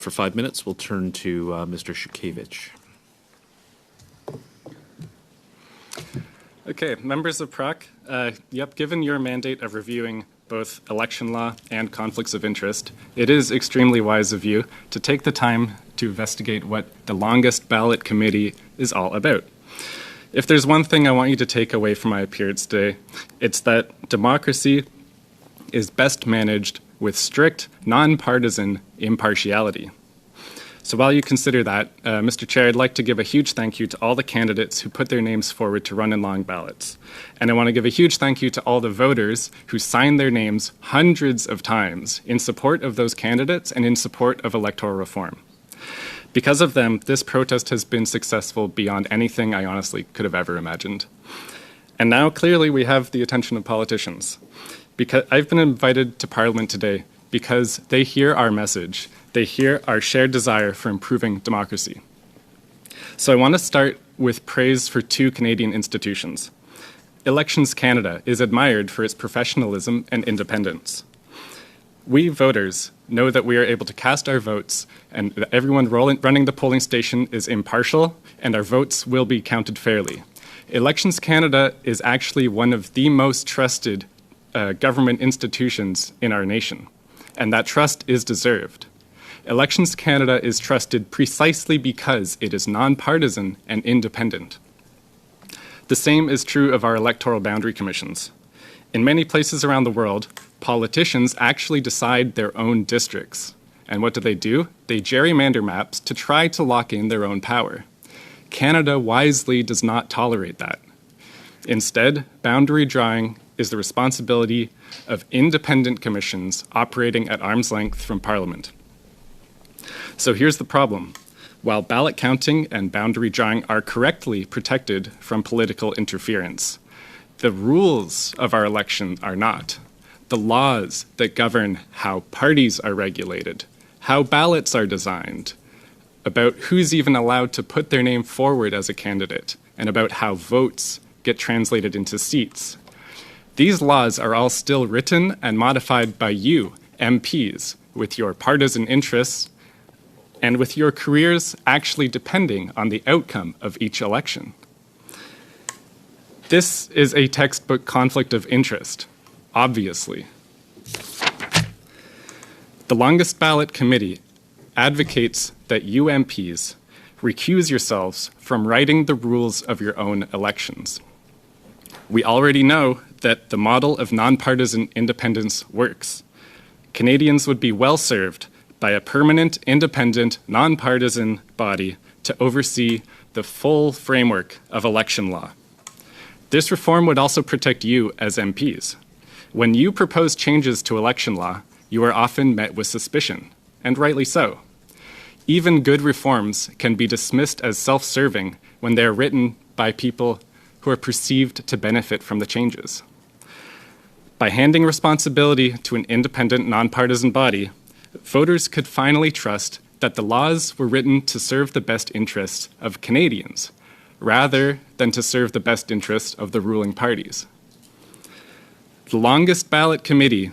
For 5 minutes, we'll turn to Mr. Shukevich. Okay, members of PROC, given your mandate of reviewing both election law and conflicts of interest, it is extremely wise of you to take the time to investigate what the longest ballot committee is all about. If there's one thing I want you to take away from my appearance today, it's that democracy is best managed with strict, nonpartisan impartiality. So while you consider that, Mr. Chair, I'd like to give a huge thank you to all the candidates who put their names forward to run in long ballots. And I want to give a huge thank you to all the voters who signed their names hundreds of times in support of those candidates and in support of electoral reform. Because of them, this protest has been successful beyond anything I honestly could have ever imagined. And now clearly we have the attention of politicians. Because I've been invited to Parliament today because they hear our message. They hear our shared desire for improving democracy. So I want to start with praise for two Canadian institutions. Elections Canada is admired for its professionalism and independence. We voters know that we are able to cast our votes and that everyone running the polling station is impartial and our votes will be counted fairly. Elections Canada is actually one of the most trusted government institutions in our nation, and that trust is deserved. Elections Canada is trusted precisely because it is nonpartisan and independent. The same is true of our electoral boundary commissions. In many places around the world, politicians actually decide their own districts. And what do? They gerrymander maps to try to lock in their own power. Canada wisely does not tolerate that. Instead, boundary drawing is the responsibility of independent commissions operating at arm's length from Parliament. So here's the problem. While ballot counting and boundary drawing are correctly protected from political interference, the rules of our election are not. The laws that govern how parties are regulated, how ballots are designed, about who's even allowed to put their name forward as a candidate, and about how votes get translated into seats. These laws are all still written and modified by you, MPs, with your partisan interests and with your careers actually depending on the outcome of each election. This is a textbook conflict of interest, obviously. The longest ballot committee advocates that you MPs recuse yourselves from writing the rules of your own elections. We already know that the model of nonpartisan independence works. Canadians would be well served by a permanent, independent, nonpartisan body to oversee the full framework of election law. This reform would also protect you as MPs. When you propose changes to election law, you are often met with suspicion, and rightly so. Even good reforms can be dismissed as self-serving when they are written by people who are perceived to benefit from the changes. By handing responsibility to an independent, nonpartisan body, voters could finally trust that the laws were written to serve the best interests of Canadians, rather than to serve the best interests of the ruling parties. The longest ballot committee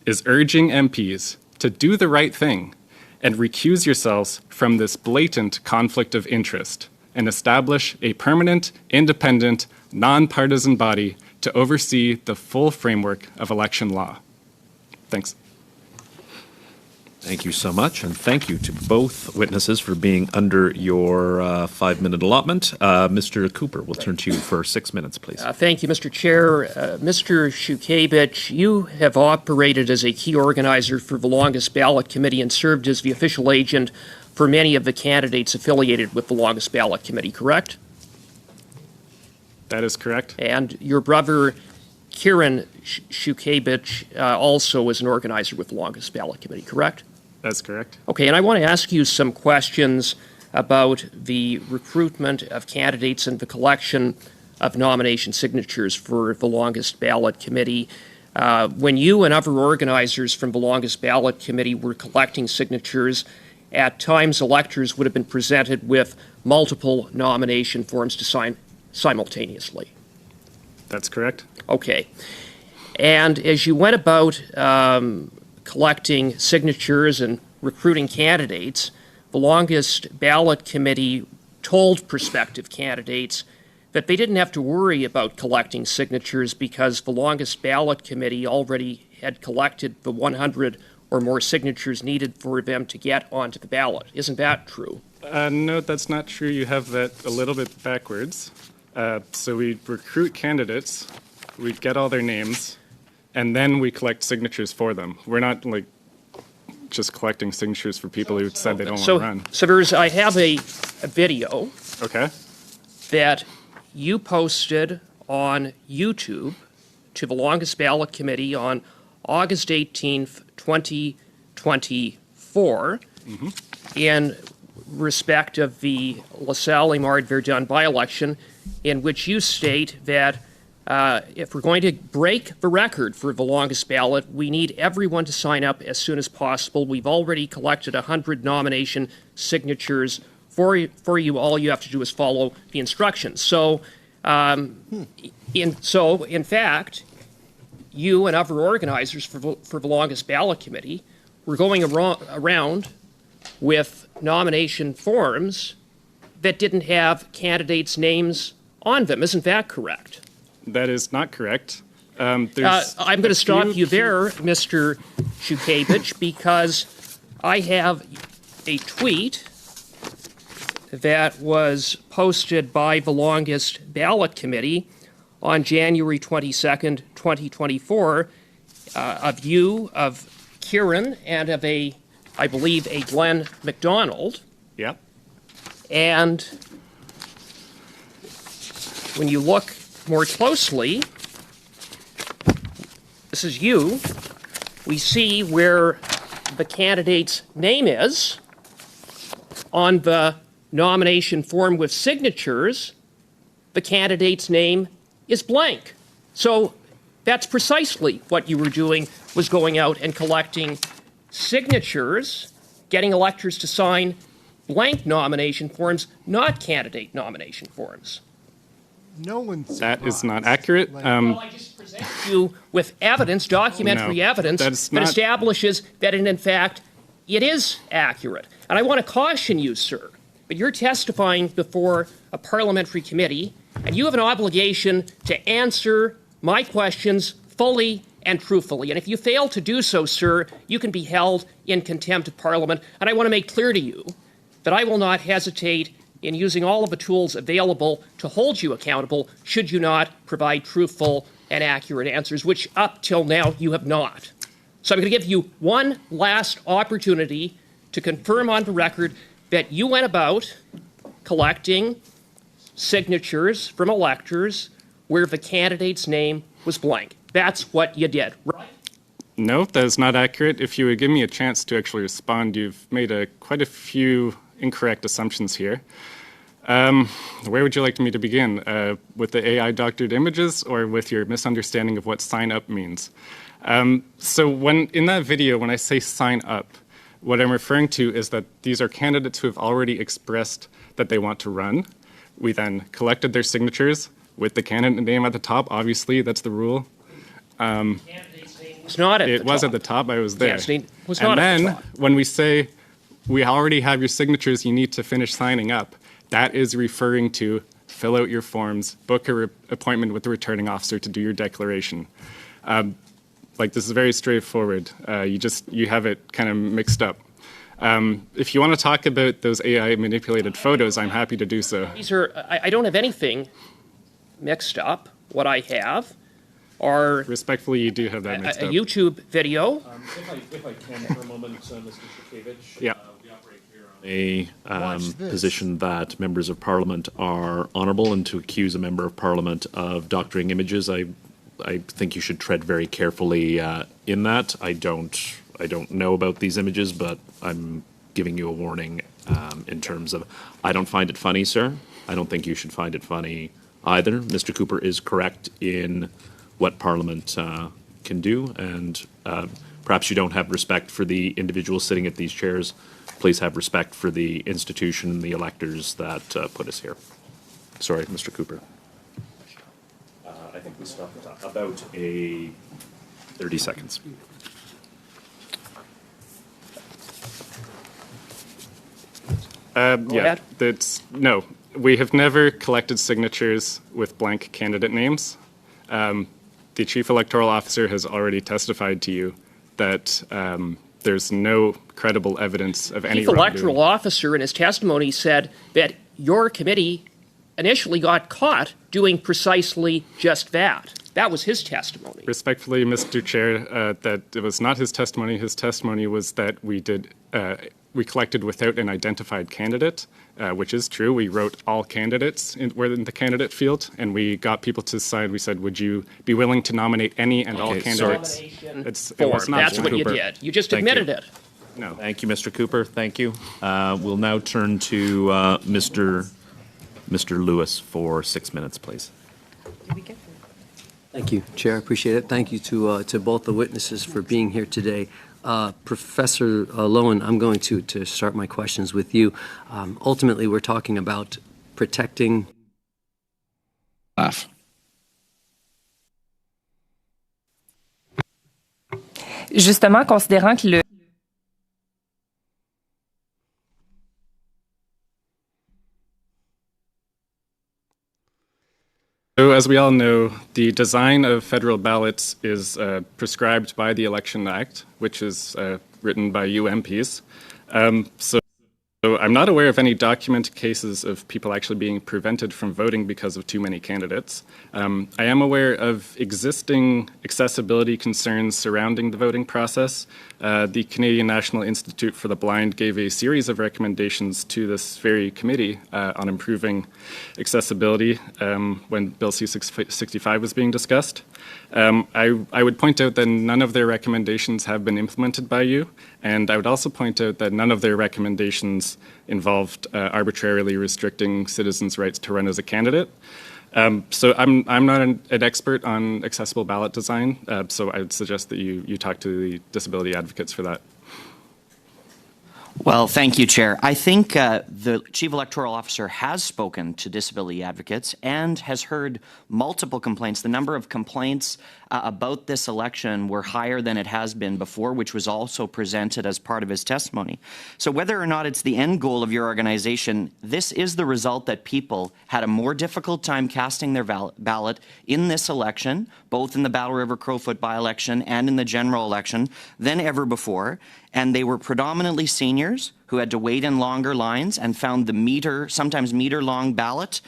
is urging MPs to do the right thing and recuse yourselves from this blatant conflict of interest and establish a permanent, independent, nonpartisan body to oversee the full framework of election law. Thanks. Thank you so much, and thank you to both witnesses for being under your 5-minute allotment. Mr. Cooper, we'll turn to you for 6 minutes, please. Thank you, Mr. Chair. Mr. Shukevich, you have operated as a key organizer for the longest ballot committee and served as the official agent for many of the candidates affiliated with the longest ballot committee, correct? That is correct. And your brother, Kieran Shukevich, also is an organizer with the longest ballot committee, correct? That's correct. Okay, and I want to ask you some questions about the recruitment of candidates and the collection of nomination signatures for the longest ballot committee. When you and other organizers from the longest ballot committee were collecting signatures, at times electors would have been presented with multiple nomination forms to sign simultaneously. That's correct. Okay. And as you went about collecting signatures and recruiting candidates, the longest ballot committee told prospective candidates that they didn't have to worry about collecting signatures because the longest ballot committee already had collected the 100 or more signatures needed for them to get onto the ballot. Isn't that true? No, that's not true. You have that a little bit backwards. So we recruit candidates, we get all their names, and then we collect signatures for them. We're not like just collecting signatures for people who said they don't want to run. So I have a video Okay. that you posted on YouTube to the longest ballot committee on August 18th, 2024, in respect of the LaSalle-Imard-Verdun by-election, in which you state that if we're going to break the record for the longest ballot, we need everyone to sign up as soon as possible. We've already collected 100 nomination signatures for you. All you have to do is follow the instructions. So, in fact, you and other organizers for the longest ballot committee were going around with nomination forms that didn't have candidates' names on them. Isn't that correct? That is not correct. I'm going to stop you there, Mr. Shukevich, because I have a tweet that was posted by the longest ballot committee on January 22nd, 2024, of you, of Kieran, and of I believe, a Glenn McDonald. Yep. And when you look more closely, this is you, we see where the candidate's name is on the nomination form with signatures. The candidate's name is blank. So that's precisely what you were doing, was going out and collecting signatures, getting electors to sign blank nomination forms, not candidate nomination forms. No one's That is not accurate. Well, I just present you with evidence, documentary No, evidence, that's that not- establishes that, in fact, it is accurate. And I want to caution you, sir, but you're testifying before a parliamentary committee, and you have an obligation to answer my questions fully and truthfully. And if you fail to do so, sir, you can be held in contempt of Parliament. And I want to make clear to you that I will not hesitate in using all of the tools available to hold you accountable should you not provide truthful and accurate answers, which up till now you have not. So I'm going to give you one last opportunity to confirm on the record that you went about collecting signatures from electors where the candidate's name was blank. That's what you did, right? No, that is not accurate. If you would give me a chance to actually respond, you've made quite a few incorrect assumptions here. Where would you like me to begin? With the AI doctored images or with your misunderstanding of what sign up means? So in that video, when I say sign up, what I'm referring to is that these are candidates who have already expressed that they want to run. We then collected their signatures with the candidate name at the top. Obviously, that's the rule. Candidate's name was not at the top. It was at the top. I was there. Yes, it was not at the And top. then when we say we already have your signatures, you need to finish signing up, that is referring to fill out your forms, book an appointment with the returning officer to do your declaration. This is very straightforward. You have it kind of mixed up. If you want to talk about those AI manipulated photos, I'm happy to do so. These are, I don't have anything mixed up. What I have are Respectfully, you do have that a mixed up. YouTube video. If I can for a moment, Mr. Shukevich. Yeah. We operate here on Watch a this. position that members of Parliament are honourable, and to accuse a member of Parliament of doctoring images, I think you should tread very carefully in that. I don't know about these images, but I'm giving you a warning in terms of, I don't find it funny, sir. I don't think you should find it funny either. Mr. Cooper is correct in what Parliament can do, and perhaps you don't have respect for the individuals sitting at these chairs. Please have respect for the institution and the electors that put us here. Sorry, Mr. Cooper. I think we stopped at about 30 seconds. Yeah, no. We have never collected signatures with blank candidate names. The Chief Electoral Officer has already testified to you that there's no credible evidence of any Chief wrongdoing. Electoral Officer in his testimony said that your committee initially got caught doing precisely just that. That was his testimony. Respectfully, Mr. Chair, that it was not his testimony. His testimony was that we collected without an identified candidate, which is true. We wrote all candidates were in the candidate field, and we got people to sign. We said, would you be willing to nominate any and all candidates? It was not That's what you Cooper. did. You just Thank admitted you. it. No. Thank you, Mr. Cooper. Thank you. We'll now turn to Mr. Lewis for 6 minutes, please. Thank you, Chair. I appreciate it. Thank you to both the witnesses for being here today. Professor Lowen, I'm going to start my questions with you. Ultimately, we're talking about protecting. Justement, considérant que le So, as we all know, the design of federal ballots is prescribed by the Election Act, which is written by you MPs. So I'm not aware of any documented cases of people actually being prevented from voting because of too many candidates. I am aware of existing accessibility concerns surrounding the voting process. The Canadian National Institute for the Blind gave a series of recommendations to this very committee on improving accessibility when Bill C-65 was being discussed. I would point out that none of their recommendations have been implemented by you, and I would also point out that none of their recommendations involved arbitrarily restricting citizens' rights to run as a candidate. So I'm not an expert on accessible ballot design, so I would suggest that you talk to the disability advocates for that. Well, thank you, Chair. I think the Chief Electoral Officer has spoken to disability advocates and has heard multiple complaints. The number of complaints about this election were higher than it has been before, which was also presented as part of his testimony. So whether or not it's the end goal of your organization, this is the result that people had a more difficult time casting their ballot in this election, both in the Battle River Crowfoot by-election and in the general election, than ever before. And they were predominantly seniors who had to wait in longer lines and found the sometimes meter-long ballot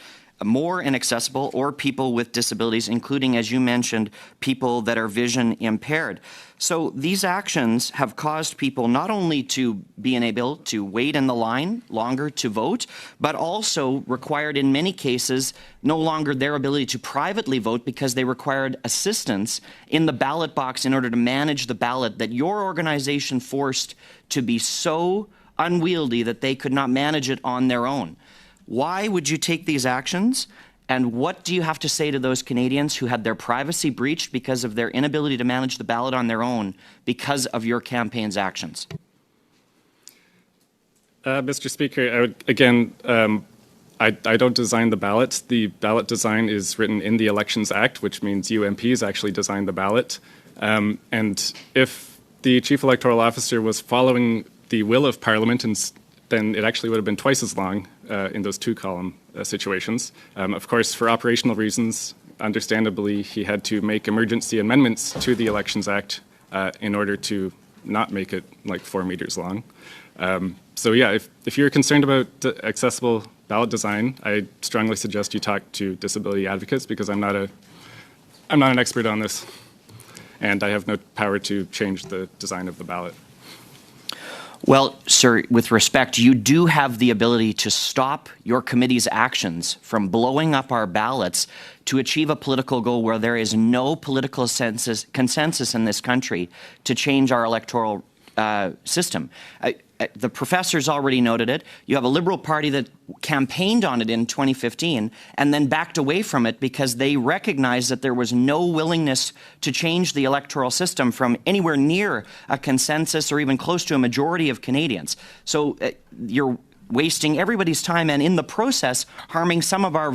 more inaccessible, or people with disabilities, including, as you mentioned, people that are vision impaired. So these actions have caused people not only to be unable to wait in the line longer to vote, but also required in many cases no longer their ability to privately vote because they required assistance in the ballot box in order to manage the ballot that your organization forced to be so unwieldy that they could not manage it on their own. Why would you take these actions? And what do you have to say to those Canadians who had their privacy breached because of their inability to manage the ballot on their own because of your campaign's actions? Mr. Speaker, I would, again, I don't design the ballots. The ballot design is written in the Elections Act, which means you MPs actually design the ballot. And if the Chief Electoral Officer was following the will of Parliament, then it actually would have been twice as long in those two-column situations. Of course, for operational reasons, understandably, he had to make emergency amendments to the Elections Act in order to not make it like 4 meters long. So yeah, if you're concerned about accessible ballot design, I strongly suggest you talk to disability advocates because I'm not an expert on this, and I have no power to change the design of the ballot. Well, sir, with respect, you do have the ability to stop your committee's actions from blowing up our ballots to achieve a political goal where there is no political consensus in this country to change our electoral system. The professors already noted it. You have a Liberal Party that campaigned on it in 2015 and then backed away from it because they recognized that there was no willingness to change the electoral system from anywhere near a consensus or even close to a majority of Canadians. So you're wasting everybody's time and in the process harming some of our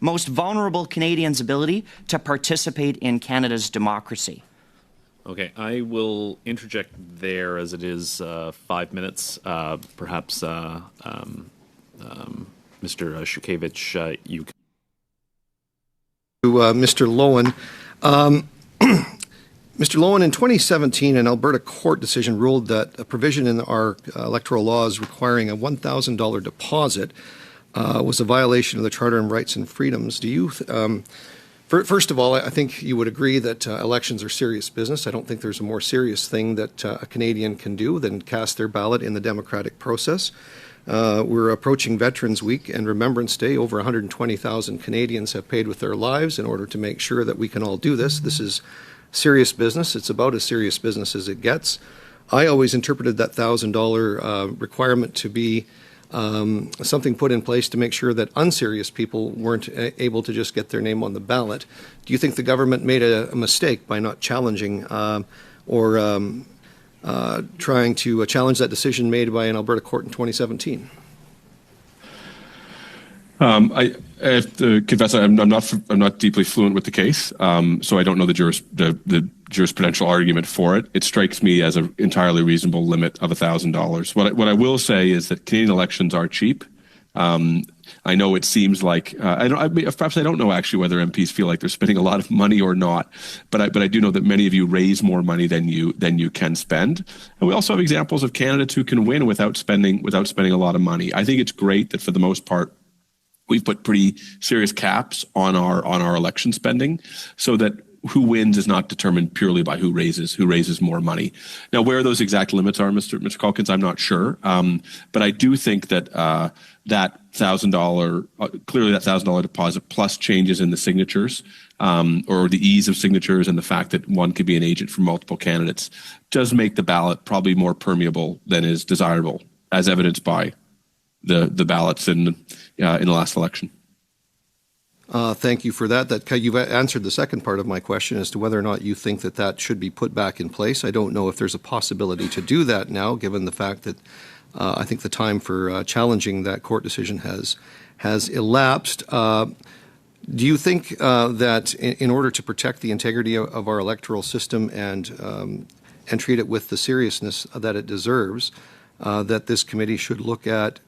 most vulnerable Canadians' ability to participate in Canada's democracy. Okay, I will interject there as it is 5 minutes. Perhaps Mr. Shukevich, you. To Mr. Lowen. Mr. Lowen, in 2017, an Alberta court decision ruled that a provision in our electoral laws requiring a $1,000 deposit was a violation of the Charter on Rights and Freedoms. Do you, first of all, I think you would agree that elections are serious business. I don't think there's a more serious thing that a Canadian can do than cast their ballot in the democratic process. We're approaching Veterans Week and Remembrance Day. Over 120,000 Canadians have paid with their lives in order to make sure that we can all do this. This is serious business. It's about as serious business as it gets. I always interpreted that $1,000 requirement to be something put in place to make sure that unserious people weren't able to just get their name on the ballot. Do you think the government made a mistake by not challenging or trying to challenge that decision made by an Alberta court in 2017? I have to confess I'm not deeply fluent with the case, so I don't know the jurisprudential argument for it. It strikes me as an entirely reasonable limit of $1,000. What I will say is that Canadian elections are cheap. I know it seems like perhaps I don't know actually whether MPs feel like they're spending a lot of money or not, but I do know that many of you raise more money than you can spend, and we also have examples of candidates who can win without spending a lot of money. I think it's great that for the most part we've put pretty serious caps on our election spending, so that who wins is not determined purely by who raises more money. Now, where those exact limits are, Mr. Calkins, I'm not sure, but I do think that that $1,000 clearly that $1,000 deposit plus changes in the signatures or the ease of signatures and the fact that one could be an agent for multiple candidates does make the ballot probably more permeable than is desirable, as evidenced by the ballots in the last election. Thank you for that. You've answered the second part of my question as to whether or not you think that should be put back in place. I don't know if there's a possibility to do that now, given the fact that I think the time for challenging that court decision has elapsed. Do you think that in order to protect the integrity of our electoral system and treat it with the seriousness that it deserves, that this committee should look at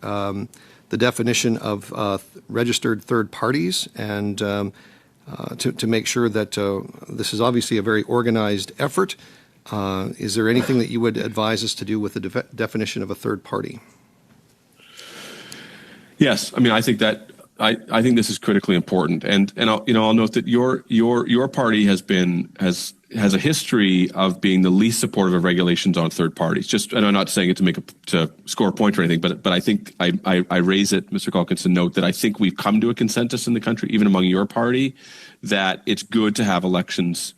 the definition of registered third parties and to make sure that this is obviously a very organized effort? Is there anything that you would advise us to do with the definition of a third party? Yes, I mean I think this is critically important, and I'll note that your party has a history of being the least supportive of regulations on third parties. And I'm not saying it to score a point or anything, but I think I raise it, Mr. Calkins, to note that I think we've come to a consensus in the country, even among your party, that it's good to have elections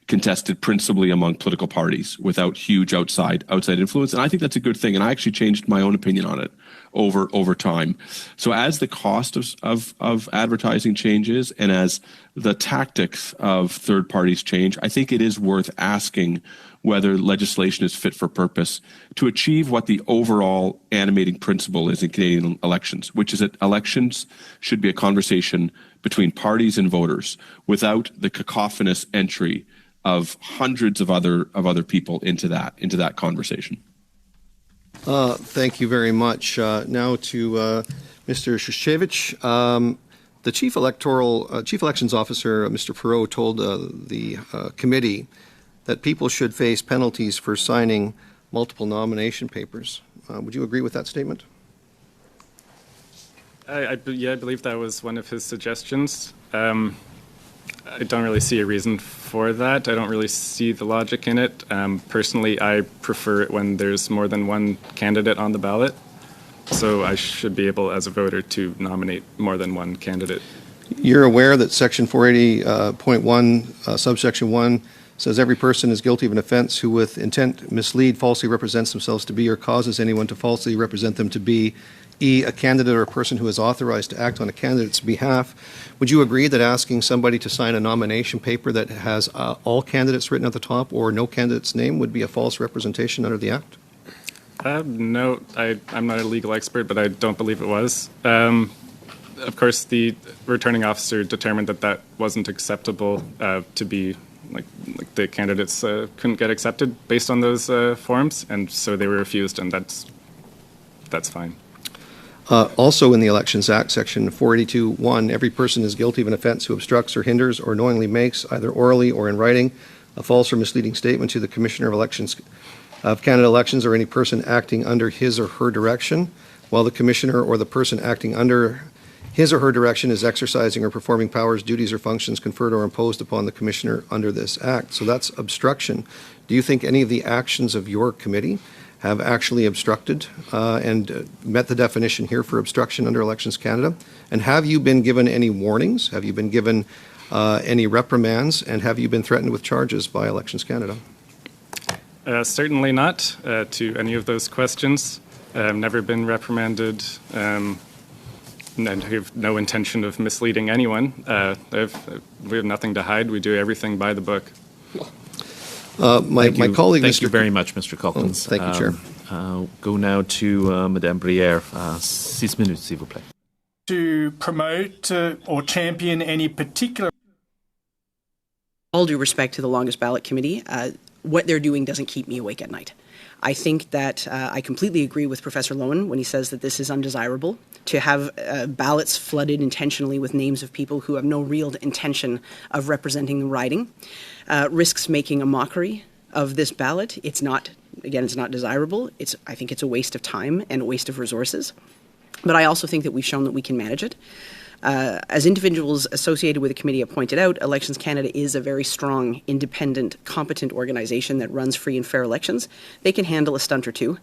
contested principally among political parties without huge outside influence, and I think that's a good thing. And I actually changed my own opinion on it over time. So as the cost of advertising changes and as the tactics of third parties change, I think it is worth asking whether legislation is fit for purpose to achieve what the overall animating principle is in Canadian elections, which is that elections should be a conversation between parties and voters without the cacophonous entry of hundreds of other people into that conversation. Thank you very much. Now to Mr. Shevchevich. The Chief Elections Officer, Mr. Perot, told the committee that people should face penalties for signing multiple nomination papers. Would you agree with that statement? I believe that was one of his suggestions. I don't really see a reason for that. I don't really see the logic in it. Personally, I prefer it when there's more than one candidate on the ballot. So I should be able, as a voter, to nominate more than one candidate. You're aware that Section 480.1, subsection 1, says every person is guilty of an offense who with intent mislead falsely represents themselves to be or causes anyone to falsely represent them to be a candidate or a person who is authorized to act on a candidate's behalf. Would you agree that asking somebody to sign a nomination paper that has all candidates written at the top or no candidate's name would be a false representation under the Act? No, I'm not a legal expert, but I don't believe it was. Of course, the returning officer determined that wasn't acceptable to be, like the candidates couldn't get accepted based on those forms, and so they were refused, and that's fine. Also in the Elections Act, Section 482(1), every person is guilty of an offence who obstructs or hinders or knowingly makes, either orally or in writing, a false or misleading statement to the Commissioner of Elections of Canada Elections or any person acting under his or her direction, while the Commissioner or the person acting under his or her direction is exercising or performing powers, duties, or functions conferred or imposed upon the Commissioner under this Act. So that's obstruction. Do you think any of the actions of your committee have actually obstructed and met the definition here for obstruction under Elections Canada? And have you been given any warnings? Have you been given any reprimands? And have you been threatened with charges by Elections Canada? Certainly not to any of those questions. Never been reprimanded, and have no intention of misleading anyone. We have nothing to hide. We do everything by the book. My colleague, Thank you very much, Mr. Calkins. Thank you, Chair. Go now to Madame Pierre. 6 minutes, s'il vous plaît. To promote or champion any particular. All due respect to the Longest Ballot Committee, what they're doing doesn't keep me awake at night. I think that I completely agree with Professor Lowen when he says that this is undesirable. To have ballots flooded intentionally with names of people who have no real intention of representing the riding risks making a mockery of this ballot. It's not desirable. I think it's a waste of time and a waste of resources. But I also think that we've shown that we can manage it. As individuals associated with the committee have pointed out, Elections Canada is a very strong, independent, competent organization that runs free and fair elections. They can handle a stunt or two,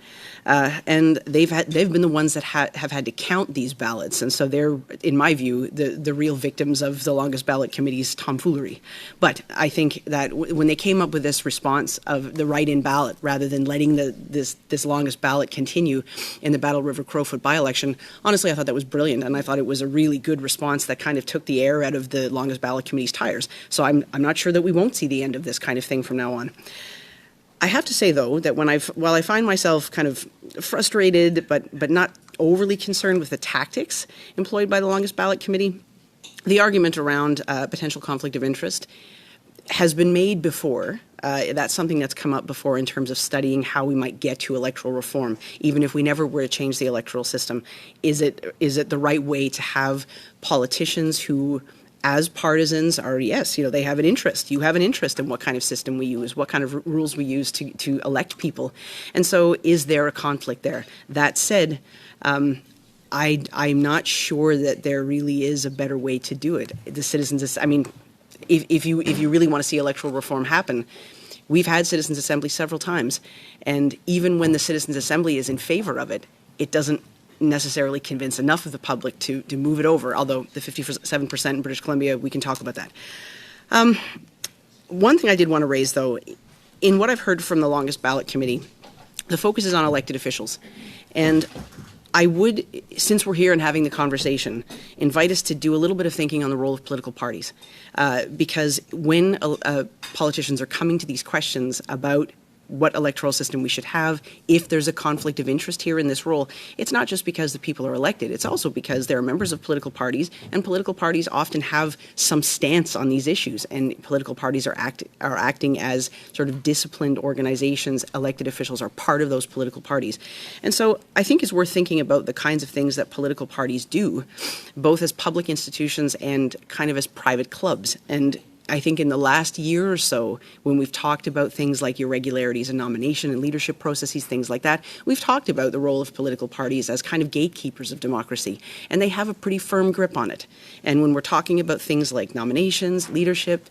and they've been the ones that have had to count these ballots, and so they're, in my view, the real victims of the Longest Ballot Committee's tomfoolery. But I think that when they came up with this response of the write-in ballot rather than letting this Longest Ballot continue in the Battle River Crowfoot by-election, honestly, I thought that was brilliant, and I thought it was a really good response that kind of took the air out of the Longest Ballot Committee's tires. So I'm not sure that we won't see the end of this kind of thing from now on. I have to say, though, that while I find myself kind of frustrated but not overly concerned with the tactics employed by the Longest Ballot Committee, the argument around potential conflict of interest has been made before. That's something that's come up before in terms of studying how we might get to electoral reform, even if we never were to change the electoral system. Is it the right way to have politicians who, as partisans, are, yes, they have an interest. You have an interest in what kind of system we use, what kind of rules we use to elect people. And so is there a conflict there? That said, I'm not sure that there really is a better way to do it. The citizens, if you really want to see electoral reform happen, we've had Citizens Assembly several times, and even when the Citizens Assembly is in favor of it, it doesn't necessarily convince enough of the public to move it over, although the 57% in British Columbia, we can talk about that. One thing I did want to raise, though, in what I've heard from the Longest Ballot Committee, the focus is on elected officials. And I would, since we're here and having the conversation, invite us to do a little bit of thinking on the role of political parties. Because when politicians are coming to these questions about what electoral system we should have, if there's a conflict of interest here in this role, it's not just because the people are elected, it's also because they're members of political parties, and political parties often have some stance on these issues, and political parties are acting as sort of disciplined organizations. Elected officials are part of those political parties. And so I think it's worth thinking about the kinds of things that political parties do, both as public institutions and kind of as private clubs. And I think in the last year or so, when we've talked about things like irregularities in nomination and leadership processes, things like that, we've talked about the role of political parties as kind of gatekeepers of democracy, and they have a pretty firm grip on it. And when we're talking about things like nominations, leadership,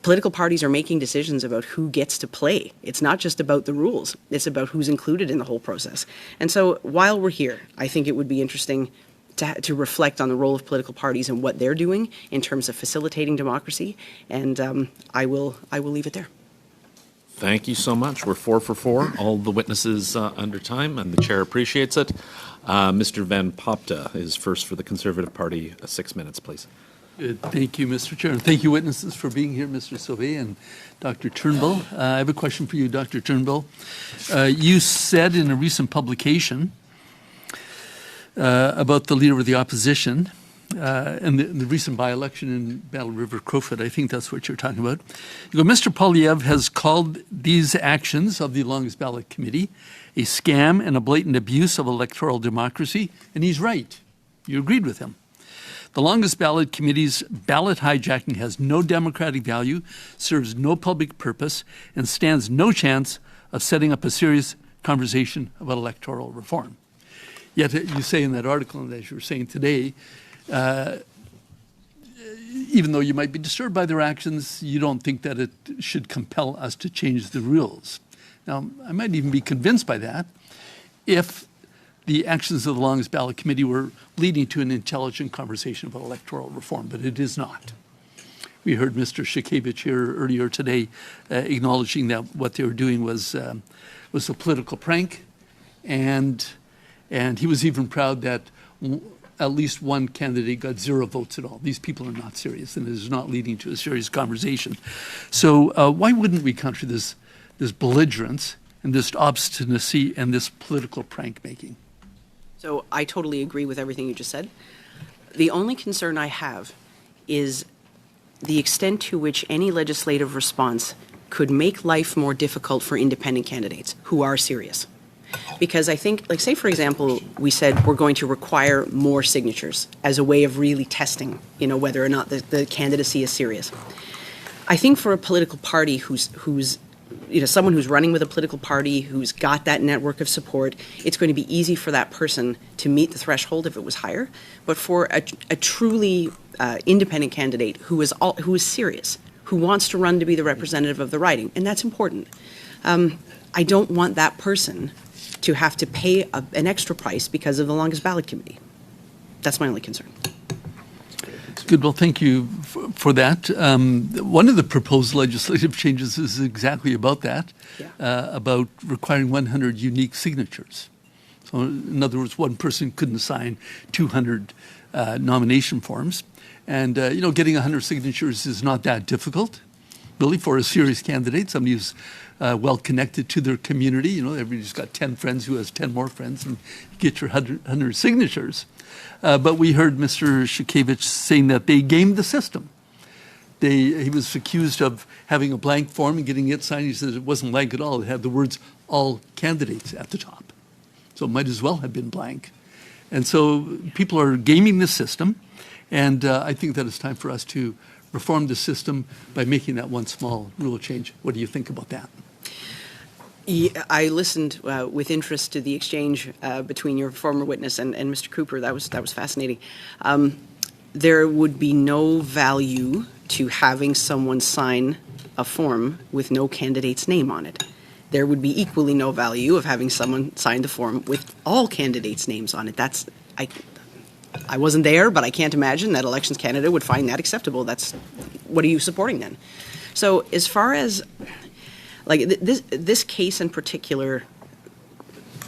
political parties are making decisions about who gets to play. It's not just about the rules, it's about who's included in the whole process. And so while we're here, I think it would be interesting to reflect on the role of political parties and what they're doing in terms of facilitating democracy, and I will leave it there. Thank you so much. We're 4 for 4. All the witnesses under time, and the chair appreciates it. Mr. Van Popta is first for the Conservative Party. 6 minutes, please. Good. Thank you, Mr. Chair. And thank you, witnesses, for being here, Mr. Sauvé and Dr. Turnbull. I have a question for you, Dr. Turnbull. You said in a recent publication about the Leader of the Opposition and the recent by-election in Battle River Crowfoot. I think that's what you're talking about. You go, Mr. Poilievre has called these actions of the longest ballot committee a scam and a blatant abuse of electoral democracy, and he's right. You agreed with him. The longest ballot committee's ballot hijacking has no democratic value, serves no public purpose, and stands no chance of setting up a serious conversation about electoral reform. Yet you say in that article, and as you were saying today, even though you might be disturbed by their actions, you don't think that it should compel us to change the rules. Now, I might even be convinced by that if the actions of the longest ballot committee were leading to an intelligent conversation about electoral reform, but it is not. We heard Mr. Sienkiewicz here earlier today acknowledging that what they were doing was a political prank, and he was even proud that at least one candidate got 0 votes at all. These people are not serious, and it is not leading to a serious conversation. So why wouldn't we counter this belligerence and this obstinacy and this political prank making? So I totally agree with everything you just said. The only concern I have is the extent to which any legislative response could make life more difficult for independent candidates who are serious. Because I think, like, say, for example, we said we're going to require more signatures as a way of really testing, whether or not the candidacy is serious. I think for a political party who's someone who's running with a political party who's got that network of support, it's going to be easy for that person to meet the threshold if it was higher. But for a truly independent candidate who is serious, who wants to run to be the representative of the riding, and that's important, I don't want that person to have to pay an extra price because of the longest ballot committee. That's my only concern. Good. Well, thank you for that. One of the proposed legislative changes is exactly about that, about requiring 100 unique signatures. So, in other words, one person couldn't sign 200 nomination forms. And, getting 100 signatures is not that difficult, really, for a serious candidate, somebody who's well connected to their community. Everybody's got 10 friends who has 10 more friends, and you get your 100 signatures. But we heard Mr. Sienkiewicz saying that they gamed the system. He was accused of having a blank form and getting it signed. He says it wasn't blank at all. It had the words "all candidates" at the top. So it might as well have been blank. And so people are gaming the system. And I think that it's time for us to reform the system by making that one small rule change. What do you think about that? Yeah, I listened with interest to the exchange between your former witness and Mr. Cooper. That was fascinating. There would be no value to having someone sign a form with no candidate's name on it. There would be equally no value of having someone sign the form with all candidates' names on it. I wasn't there, but I can't imagine that Elections Canada would find that acceptable. What are you supporting then? So as far as this case in particular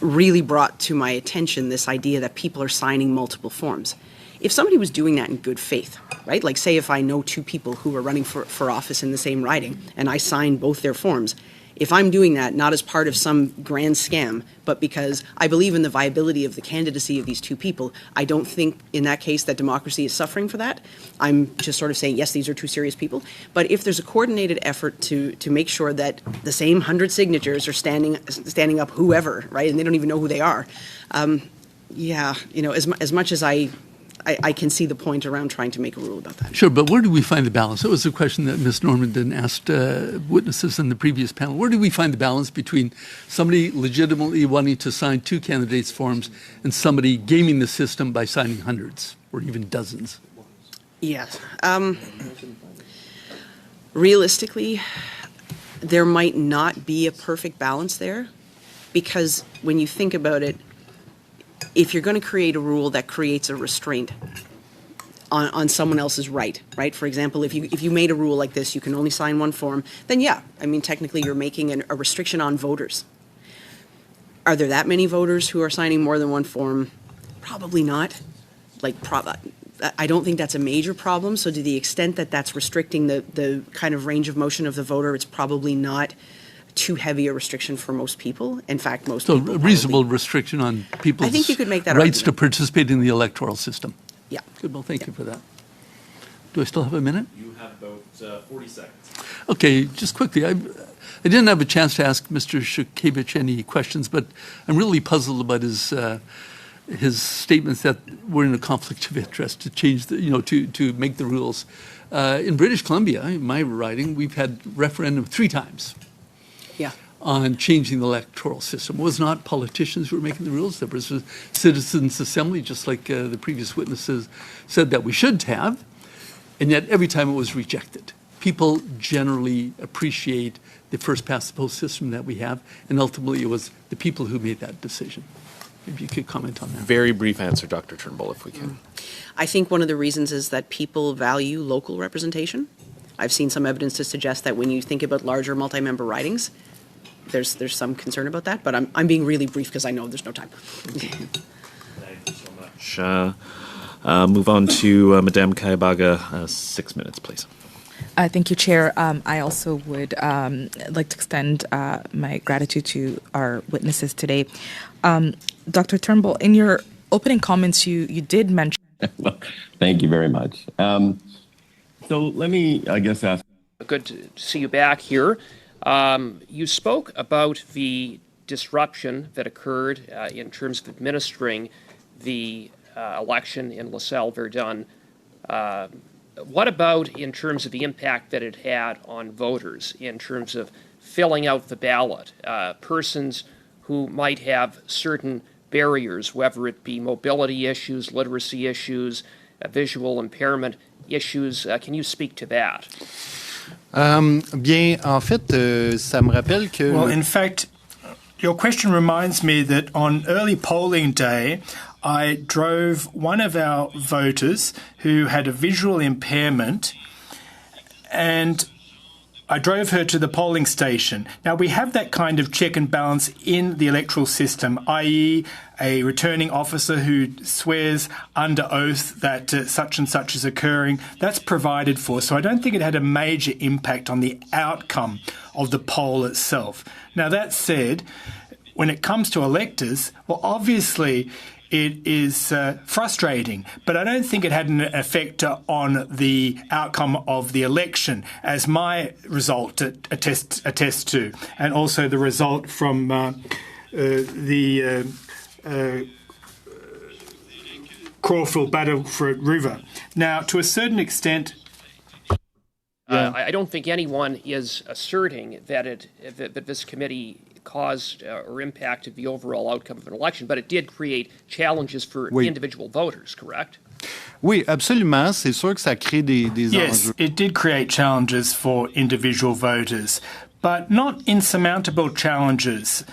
really brought to my attention this idea that people are signing multiple forms. If somebody was doing that in good faith, right? Like, say if I know 2 people who are running for office in the same riding and I sign both their forms, if I'm doing that not as part of some grand scam, but because I believe in the viability of the candidacy of these 2 people, I don't think in that case that democracy is suffering for that. I'm just sort of saying, yes, these are 2 serious people. But if there's a coordinated effort to make sure that the same 100 signatures are standing up whoever, right, and they don't even know who they are, as much as I can see the point around trying to make a rule about that. Sure, but where do we find the balance? That was a question that Ms. Normandin asked witnesses in the previous panel. Where do we find the balance between somebody legitimately wanting to sign 2 candidates' forms and somebody gaming the system by signing hundreds or even dozens? Yes. Realistically, there might not be a perfect balance there, because when you think about it, if you're going to create a rule that creates a restraint on someone else's right? For example, if you made a rule like this, you can only sign 1 form, then technically you're making a restriction on voters. Are there that many voters who are signing more than 1 form? Probably not. I don't think that's a major problem. So to the extent that that's restricting the kind of range of motion of the voter, it's probably not too heavy a restriction for most people. In fact, most people. So a reasonable restriction on people's I think you could make that rights argument. to participate in the electoral system. Yeah. Good. Well, thank you for that. Do I still have a minute? You have about 40 seconds. Okay, just quickly. I didn't have a chance to ask Mr. Shukevich any questions, but I'm really puzzled about his statements that we're in a conflict of interest to change to make the rules. In British Columbia, in my riding, we've had referendum 3 times. Yeah. On changing the electoral system. It was not politicians who were making the rules. There was a citizens' assembly, just like the previous witnesses said that we should have, and yet every time it was rejected. People generally appreciate the first-past-the-post system that we have, and ultimately it was the people who made that decision. Maybe you could comment on that. Very brief answer, Dr. Turnbull, if we can. I think one of the reasons is that people value local representation. I've seen some evidence to suggest that when you think about larger multi-member ridings, there's some concern about that, but I'm being really brief because I know there's no time. Thank you so much. Move on to Madame Kayabaga. 6 minutes, please. Thank you, Chair. I also would like to extend my gratitude to our witnesses today. Dr. Turnbull, in your opening comments, you did mention... Well, thank you very much. So let me, I guess, ask... Good to see you back here. You spoke about the disruption that occurred in terms of administering the election in LaSalle-Verdun. What about in terms of the impact that it had on voters, in terms of filling out the ballot? Persons who might have certain barriers, whether it be mobility issues, literacy issues, visual impairment issues. Can you speak to that? Bien, en fait, ça me rappelle que... Well, in fact, your question reminds me that on early polling day, I drove one of our voters who had a visual impairment, and I drove her to the polling station. Now, we have that kind of check and balance in the electoral system, i.e. a returning officer who swears under oath that such and such is occurring. That's provided for. So I don't think it had a major impact on the outcome of the poll itself. Now, that said, when it comes to electors, well, obviously it is frustrating, but I don't think it had an effect on the outcome of the election, as my result attests to, and also the result from the Crawford-Battleford River. Now, to a certain extent... I don't think anyone is asserting that that this committee caused or impacted the overall outcome of an election, but it did create challenges for individual voters, correct? Oui, absolument. C'est sûr que ça crée des Yes, it did create challenges for individual voters, but not insurmountable challenges,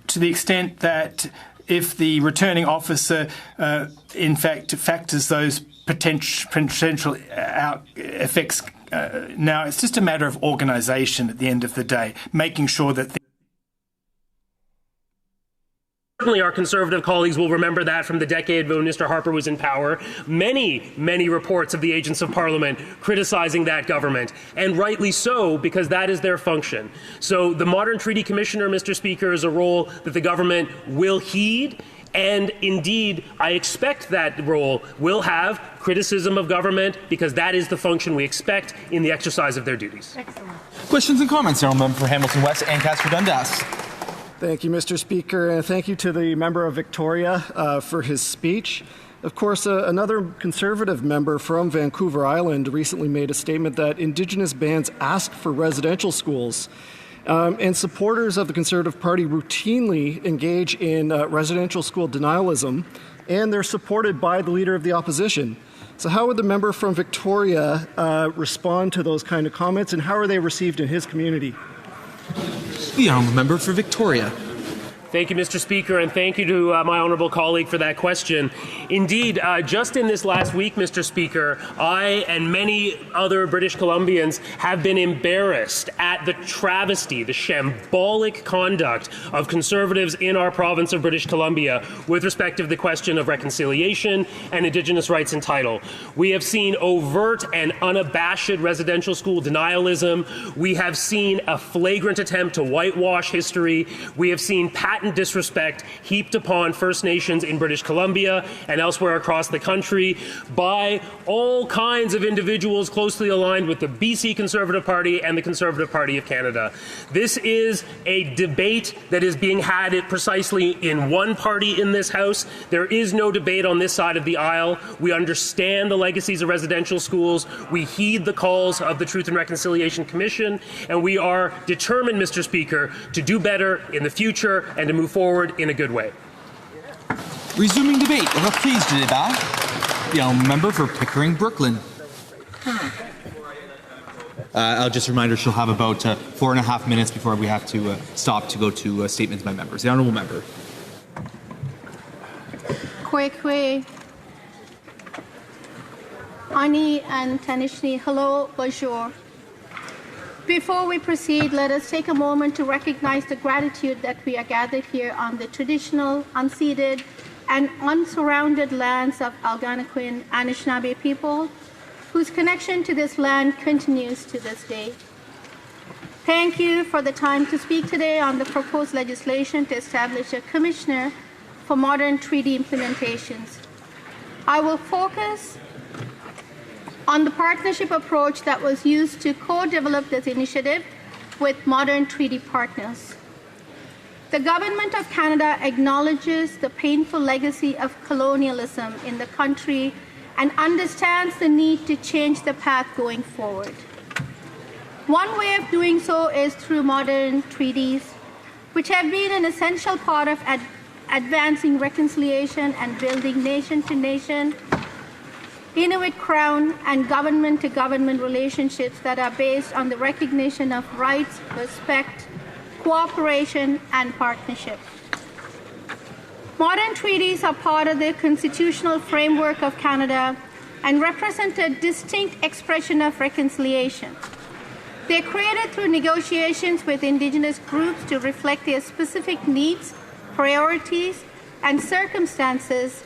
to the extent that if the returning officer, in fact, factors those potential effects. Now, it's just a matter of organisation at the end of the day, making sure that... Certainly our Conservative colleagues will remember that from the decade when Mr. Harper was in power. Many reports of the agents of Parliament criticizing that government, and rightly so, because that is their function. So the modern treaty commissioner, Mr. Speaker, is a role that the government will heed, and indeed, I expect that role will have criticism of government, because that is the function we expect in the exercise of their duties. Excellent. Questions and comments, Member for Hamilton West and Casper Dundas. Thank you, Mr. Speaker, and thank you to the member of Victoria for his speech. Of course, another Conservative member from Vancouver Island recently made a statement that Indigenous bands ask for residential schools. And supporters of the Conservative Party routinely engage in residential school denialism, and they're supported by the Leader of the Opposition. So how would the member from Victoria respond to those kind of comments, and how are they received in his community? The honourable member for Victoria. Thank you, Mr. Speaker, and thank you to my honourable colleague for that question. Indeed, just in this last week, Mr. Speaker, I and many other British Columbians have been embarrassed at the travesty, the shambolic conduct of Conservatives in our province of British Columbia with respect to the question of reconciliation and Indigenous rights and title. We have seen overt and unabashed residential school denialism. We have seen a flagrant attempt to whitewash history. We have seen patent blatant disrespect heaped upon First Nations in British Columbia and elsewhere across the country by all kinds of individuals closely aligned with the BC Conservative Party and the Conservative Party of Canada. This is a debate that is being had precisely in one party in this House. There is no debate on this side of the aisle. We understand the legacies of residential schools. We heed the calls of the Truth and Reconciliation Commission, and we are determined, Mr. Speaker, to do better in the future and to move forward in a good way. Resuming debate. On va prise de débat. The honourable member for Pickering, Brooklyn. I'll just remind her she'll have about 4.5 minutes before we have to stop to go to statements by members. The honourable member. Kwekwe, Ani and Tanishni, hello, bonjour. Before we proceed, let us take a moment to recognize the gratitude that we are gathered here on the traditional, unceded, and unsurrounded lands of Algonquin Anishinaabe people, whose connection to this land continues to this day. Thank you for the time to speak today on the proposed legislation to establish a commissioner for modern treaty implementations. I will focus on the partnership approach that was used to co-develop this initiative with modern treaty partners. The Government of Canada acknowledges the painful legacy of colonialism in the country and understands the need to change the path going forward. One way of doing so is through modern treaties, which have been an essential part of advancing reconciliation and building nation-to-nation, Inuit Crown, and government-to-government relationships that are based on the recognition of rights, respect, cooperation, and partnership. Modern treaties are part of the constitutional framework of Canada and represent a distinct expression of reconciliation. They are created through negotiations with Indigenous groups to reflect their specific needs, priorities, and circumstances,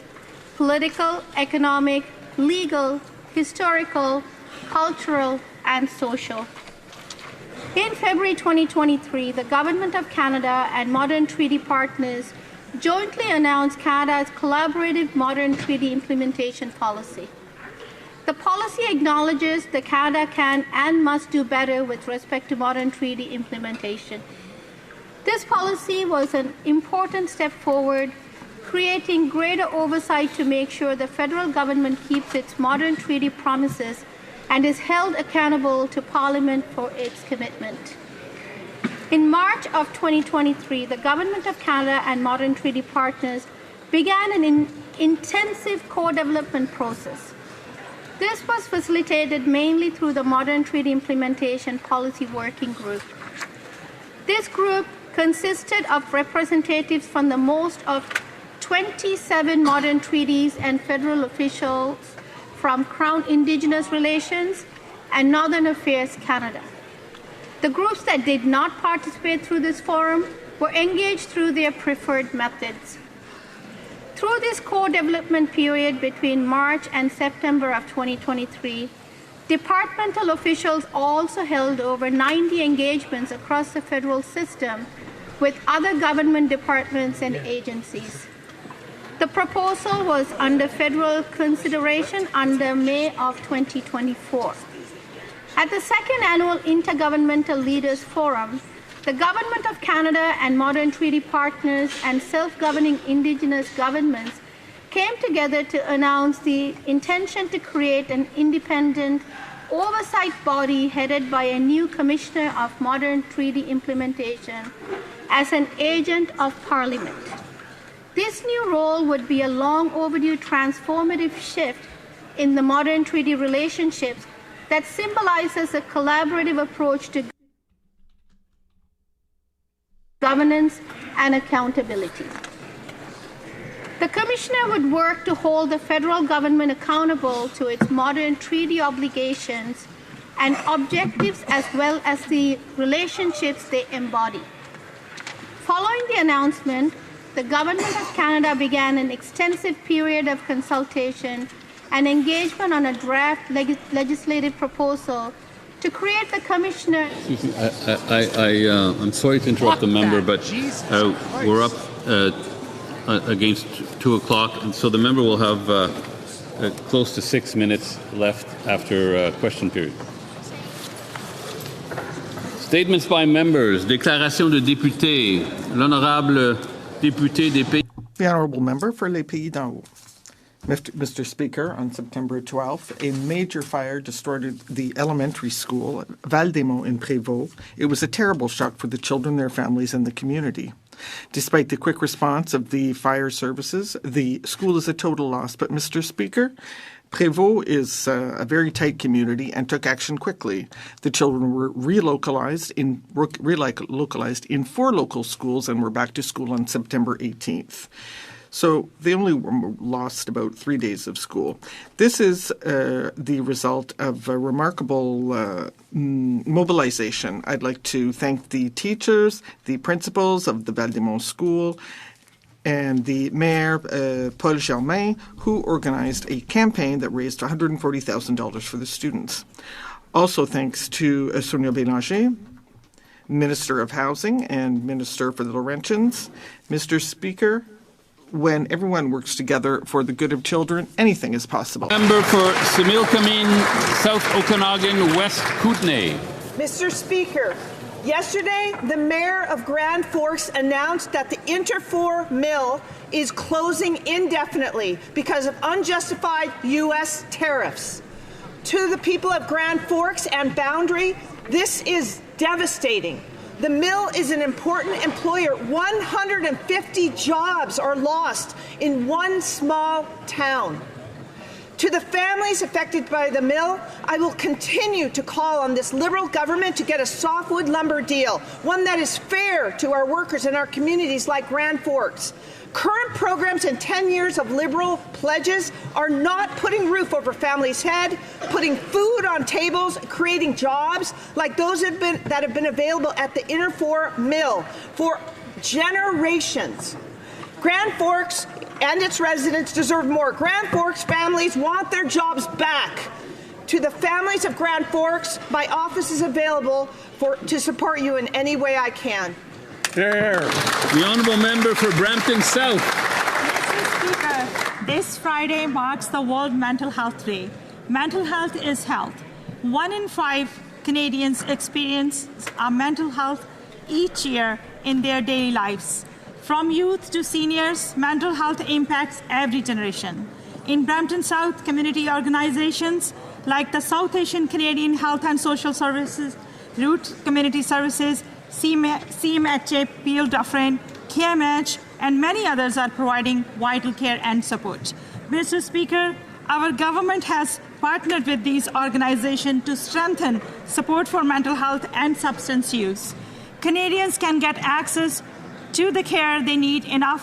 political, economic, legal, historical, cultural, and social. In February 2023, the Government of Canada and modern treaty partners jointly announced Canada's collaborative modern treaty implementation policy. The policy acknowledges that Canada can and must do better with respect to modern treaty implementation. This policy was an important step forward, creating greater oversight to make sure the federal government keeps its modern treaty promises and is held accountable to Parliament for its commitment. In March of 2023, the Government of Canada and modern treaty partners began an intensive co-development process. This was facilitated mainly through the Modern Treaty Implementation Policy Working Group. This group consisted of representatives from the most of 27 modern treaties and federal officials from Crown Indigenous Relations and Northern Affairs Canada. The groups that did not participate through this forum were engaged through their preferred methods. Through this co-development period between March and September of 2023, departmental officials also held over 90 engagements across the federal system with other government departments and agencies. The proposal was under federal consideration under May of 2024. At the second annual Intergovernmental Leaders Forum, the Government of Canada and modern treaty partners and self-governing Indigenous governments came together to announce the intention to create an independent oversight body headed by a new Commissioner of Modern Treaty Implementation as an agent of Parliament. This new role would be a long overdue transformative shift in the modern treaty relationships that symbolizes a collaborative approach to governance and accountability. The Commissioner would work to hold the federal government accountable to its modern treaty obligations and objectives as well as the relationships they embody. Following the announcement, the Government of Canada began an extensive period of consultation and engagement on a draft legislative proposal to create the commissioner. I'm sorry to interrupt the member, but we're up against 2 o'clock, and so the member will have close to 6 minutes left after question period. Statements by members. Déclaration de député. L'honorable député des Pays. The Honourable Member for Les Pays d'en Haut. Mr. Speaker, on September 12th, a major fire destroyed the elementary school at Val-des-Monts in Prévost. It was a terrible shock for the children, their families, and the community. Despite the quick response of the fire services, the school is a total loss. But, Mr. Speaker, Prévost is a very tight community and took action quickly. The children were relocalized in 4 local schools and were back to school on September 18th. So they only lost about 3 days of school. This is the result of a remarkable mobilization. I'd like to thank the teachers, the principals of the Val-des-Monts School, and the mayor, Paul Germain, who organized a campaign that raised $140,000 for the students. Also thanks to Sonia Bélanger, Minister of Housing and Minister for the Laurentians. Mr. Speaker, when everyone works together for the good of children, anything is possible. Member for Similkameen, South Okanagan, West Kootenay. Mr. Speaker, yesterday the mayor of Grand Forks announced that the Interfor mill is closing indefinitely because of unjustified U.S. tariffs. To the people of Grand Forks and Boundary, this is devastating. The mill is an important employer. 150 jobs are lost in one small town. To the families affected by the mill, I will continue to call on this Liberal government to get a softwood lumber deal, one that is fair to our workers and our communities like Grand Forks. Current programs and 10 years of Liberal pledges are not putting roof over families' head, putting food on tables, creating jobs like those that have been available at the Interfor mill for generations. Grand Forks and its residents deserve more. Grand Forks families want their jobs back. To the families of Grand Forks, my office is available to support you in any way I can. Pierre. The Honourable Member for Brampton South. Mr. Speaker, this Friday marks the World Mental Health Day. Mental health is health. 1 in 5 Canadians experience mental health each year in their daily lives. From youth to seniors, mental health impacts every generation. In Brampton South, community organizations like the South Asian Canadian Health and Social Services, Root Community Services, CMHA, Peel Dufferin, KMH, and many others are providing vital care and support. Mr. Speaker, our government has partnered with these organizations to strengthen support for mental health and substance use. Canadians can get access to the care they need in our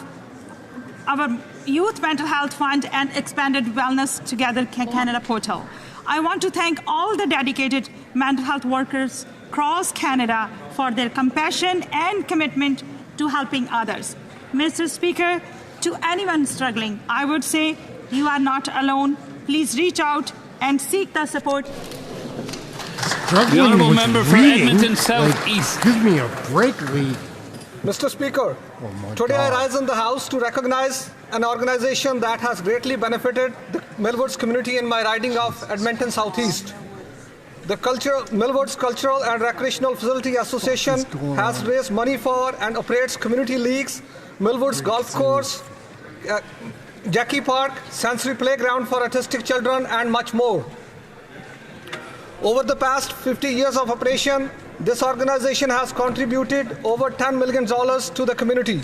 Youth Mental Health Fund and expanded Wellness Together Canada portal. I want to thank all the dedicated mental health workers across Canada for their compassion and commitment to helping others. Mr. Speaker, to anyone struggling, I would say you are not alone. Please reach out and seek the support. The Honourable Member for Edmonton South East. Give me a break, Lee. Mr. Speaker, today I rise in the House to recognize an organization that has greatly benefited the Millwoods community in my riding of Edmonton Southeast. The Millwoods Cultural and Recreational Facility Association has raised money for and operates community leagues, Millwoods Golf Course, Jackie Park, Sensory Playground for autistic children, and much more. Over the past 50 years of operation, this organization has contributed over $10 million to the community.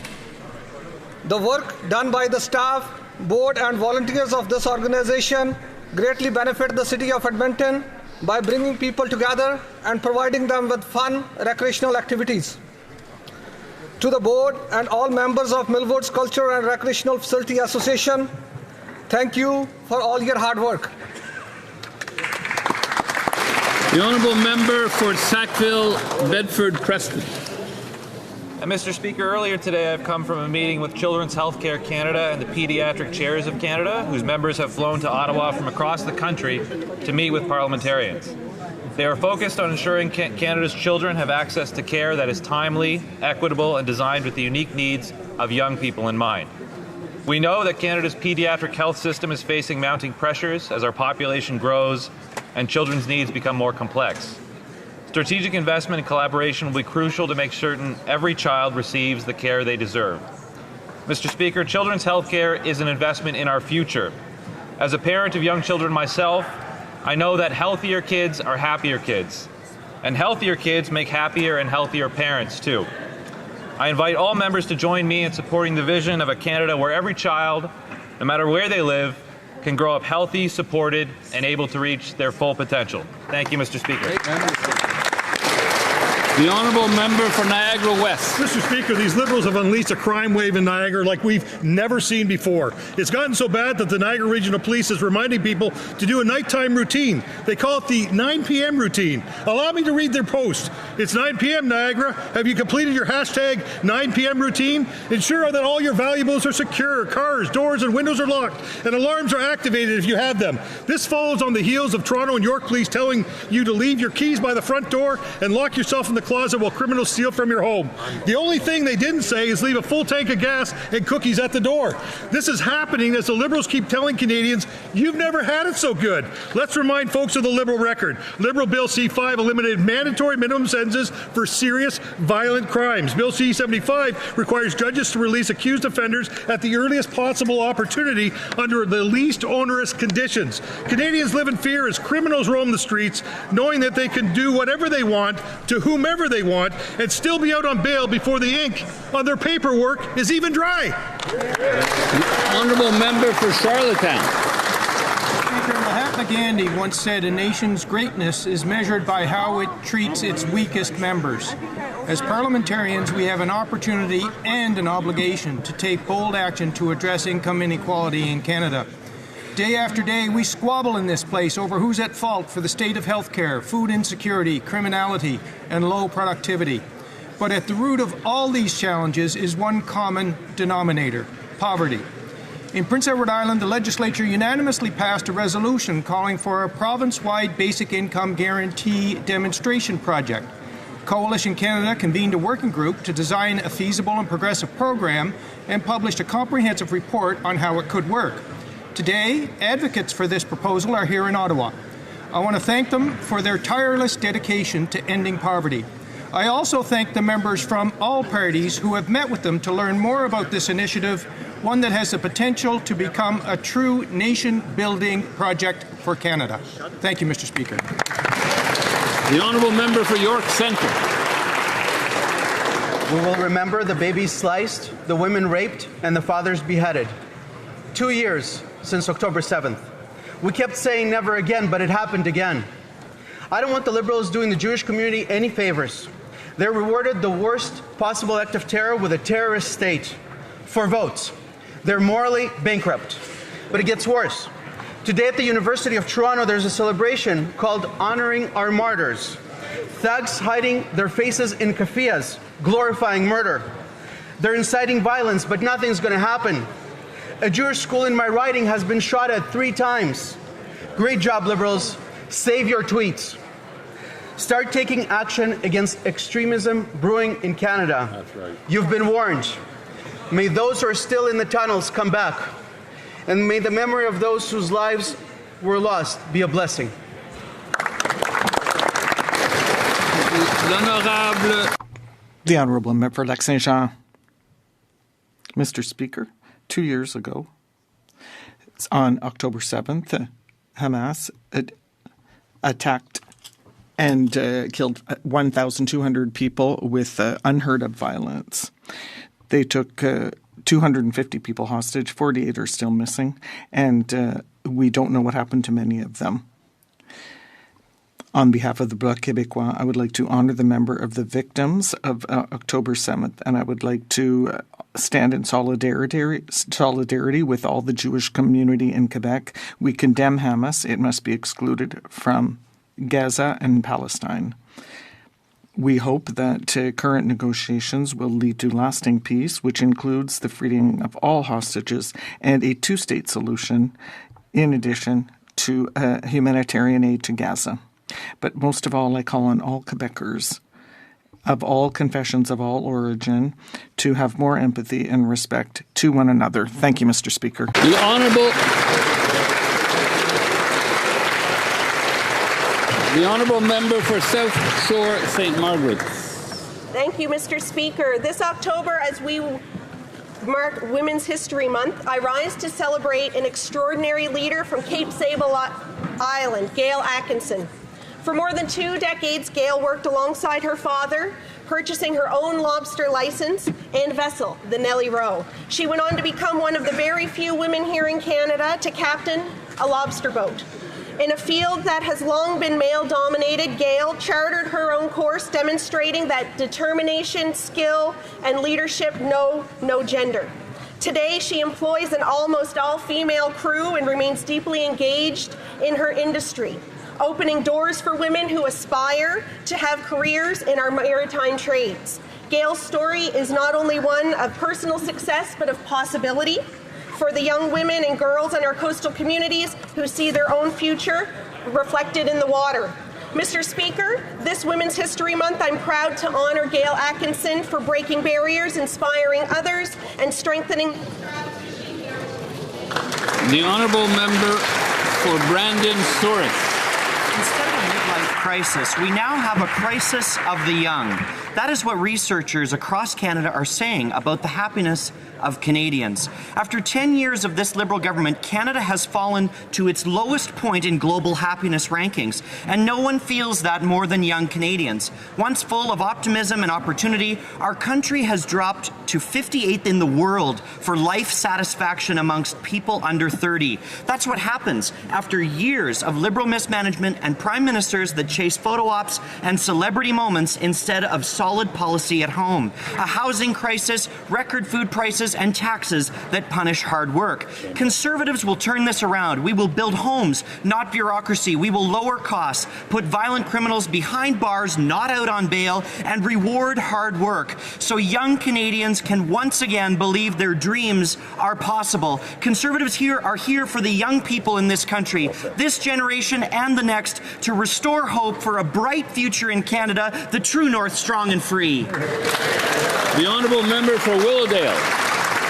The work done by the staff, board, and volunteers of this organization greatly benefit the city of Edmonton by bringing people together and providing them with fun recreational activities. To the board and all members of Millwoods Culture and Recreational Facility Association, thank you for all your hard work. The Honourable Member for Sackville, Bedford Preston. Mr. Speaker, earlier today I've come from a meeting with Children's Healthcare Canada and the Pediatric Chairs of Canada, whose members have flown to Ottawa from across the country to meet with parliamentarians. They are focused on ensuring Canada's children have access to care that is timely, equitable, and designed with the unique needs of young people in mind. We know that Canada's pediatric health system is facing mounting pressures as our population grows and children's needs become more complex. Strategic investment and collaboration will be crucial to make certain every child receives the care they deserve. Mr. Speaker, children's health care is an investment in our future. As a parent of young children myself, I know that healthier kids are happier kids, and healthier kids make happier and healthier parents too. I invite all members to join me in supporting the vision of a Canada where every child, no matter where they live, can grow up healthy, supported, and able to reach their full potential. Thank you, Mr. Speaker. The Honourable Member for Niagara West. Mr. Speaker, these Liberals have unleashed a crime wave in Niagara like we've never seen before. It's gotten so bad that the Niagara Regional Police is reminding people to do a nighttime routine. They call it the 9 p.m. routine. Allow me to read their post. It's 9 p.m. Niagara. Have you completed your hashtag 9 p.m. routine? Ensure that all your valuables are secure, cars, doors, and windows are locked, and alarms are activated if you have them. This follows on the heels of Toronto and York Police telling you to leave your keys by the front door and lock yourself in the closet while criminals steal from your home. The only thing they didn't say is leave a full tank of gas and cookies at the door. This is happening as the Liberals keep telling Canadians, you've never had it so good. Let's remind folks of the Liberal record. Liberal Bill C-5 eliminated mandatory minimum sentences for serious violent crimes. Bill C-75 requires judges to release accused offenders at the earliest possible opportunity under the least onerous conditions. Canadians live in fear as criminals roam the streets, knowing that they can do whatever they want to whomever they want and still be out on bail before the ink on their paperwork is even dry. The Honourable Member for Charlottetown. Speaker, Mahatma Gandhi once said a nation's greatness is measured by how it treats its weakest members. As parliamentarians, we have an opportunity and an obligation to take bold action to address income inequality in Canada. Day after day, we squabble in this place over who's at fault for the state of healthcare, food insecurity, criminality, and low productivity. But at the root of all these challenges is one common denominator: poverty. In Prince Edward Island, the legislature unanimously passed a resolution calling for a province-wide basic income guarantee demonstration project. Coalition Canada convened a working group to design a feasible and progressive program and published a comprehensive report on how it could work. Today, advocates for this proposal are here in Ottawa. I want to thank them for their tireless dedication to ending poverty. I also thank the members from all parties who have met with them to learn more about this initiative, one that has the potential to become a true nation-building project for Canada. Thank you, Mr. Speaker. The Honourable Member for York Centre. We will remember the babies sliced, the women raped, and the fathers beheaded. 2 years since October 7th. We kept saying never again, but it happened again. I don't want the Liberals doing the Jewish community any favors. They're rewarded the worst possible act of terror with a terrorist state for votes. They're morally bankrupt. But it gets worse. Today at the University of Toronto, there's a celebration called Honoring Our Martyrs. Thugs hiding their faces in keffiyehs, glorifying murder. They're inciting violence, but nothing's going to happen. A Jewish school in my riding has been shot at 3 times. Great job, Liberals. Save your tweets. Start taking action against extremism brewing in Canada. That's right. You've been warned. May those who are still in the tunnels come back. And may the memory of those whose lives were lost be a blessing. The Honourable Member for Lac Saint Jean. Mr. Speaker, 2 years ago, on October 7th, Hamas attacked and killed 1,200 people with unheard of violence. They took 250 people hostage, 48 are still missing, and we don't know what happened to many of them. On behalf of the Bloc Québécois, I would like to honor the member of the victims of October 7th, and I would like to stand in solidarity with all the Jewish community in Quebec. We condemn Hamas. It must be excluded from Gaza and Palestine. We hope that current negotiations will lead to lasting peace, which includes the freeing of all hostages and a two-state solution, in addition to humanitarian aid to Gaza. But most of all, I call on all Quebecers of all confessions, of all origin, to have more empathy and respect to one another. Thank you, Mr. Speaker. The Honourable Member for South Shore St. Margaret's. Thank you, Mr. Speaker. This October, as we mark Women's History Month, I rise to celebrate an extraordinary leader from Cape Sable Island, Gail Atkinson. For more than 2 decades, Gail worked alongside her father, purchasing her own lobster license and vessel, the Nellie Rowe. She went on to become one of the very few women here in Canada to captain a lobster boat. In a field that has long been male-dominated, Gail chartered her own course, demonstrating that determination, skill, and leadership know no gender. Today, she employs an almost all-female crew and remains deeply engaged in her industry, opening doors for women who aspire to have careers in our maritime trades. Gail's story is not only one of personal success, but of possibility for the young women and girls in our coastal communities who see their own future reflected in the water. Mr. Speaker, this Women's History Month, I'm proud to honor Gail Atkinson for breaking barriers, inspiring others, and strengthening. The Honourable Member for Brandon Souris. Instead of a midlife crisis, we now have a crisis of the young. That is what researchers across Canada are saying about the happiness of Canadians. After 10 years of this Liberal government, Canada has fallen to its lowest point in global happiness rankings, and no one feels that more than young Canadians. Once full of optimism and opportunity, our country has dropped to 58th in the world for life satisfaction amongst people under 30. That's what happens after years of Liberal mismanagement and prime ministers that chase photo ops and celebrity moments instead of solid policy at home. A housing crisis, record food prices, and taxes that punish hard work. Conservatives will turn this around. We will build homes, not bureaucracy. We will lower costs, put violent criminals behind bars, not out on bail, and reward hard work so young Canadians can once again believe their dreams are possible. Conservatives here are here for the young people in this country, this generation and the next, to restore hope for a bright future in Canada, the true north, strong and free. The Honourable Member for Willowdale.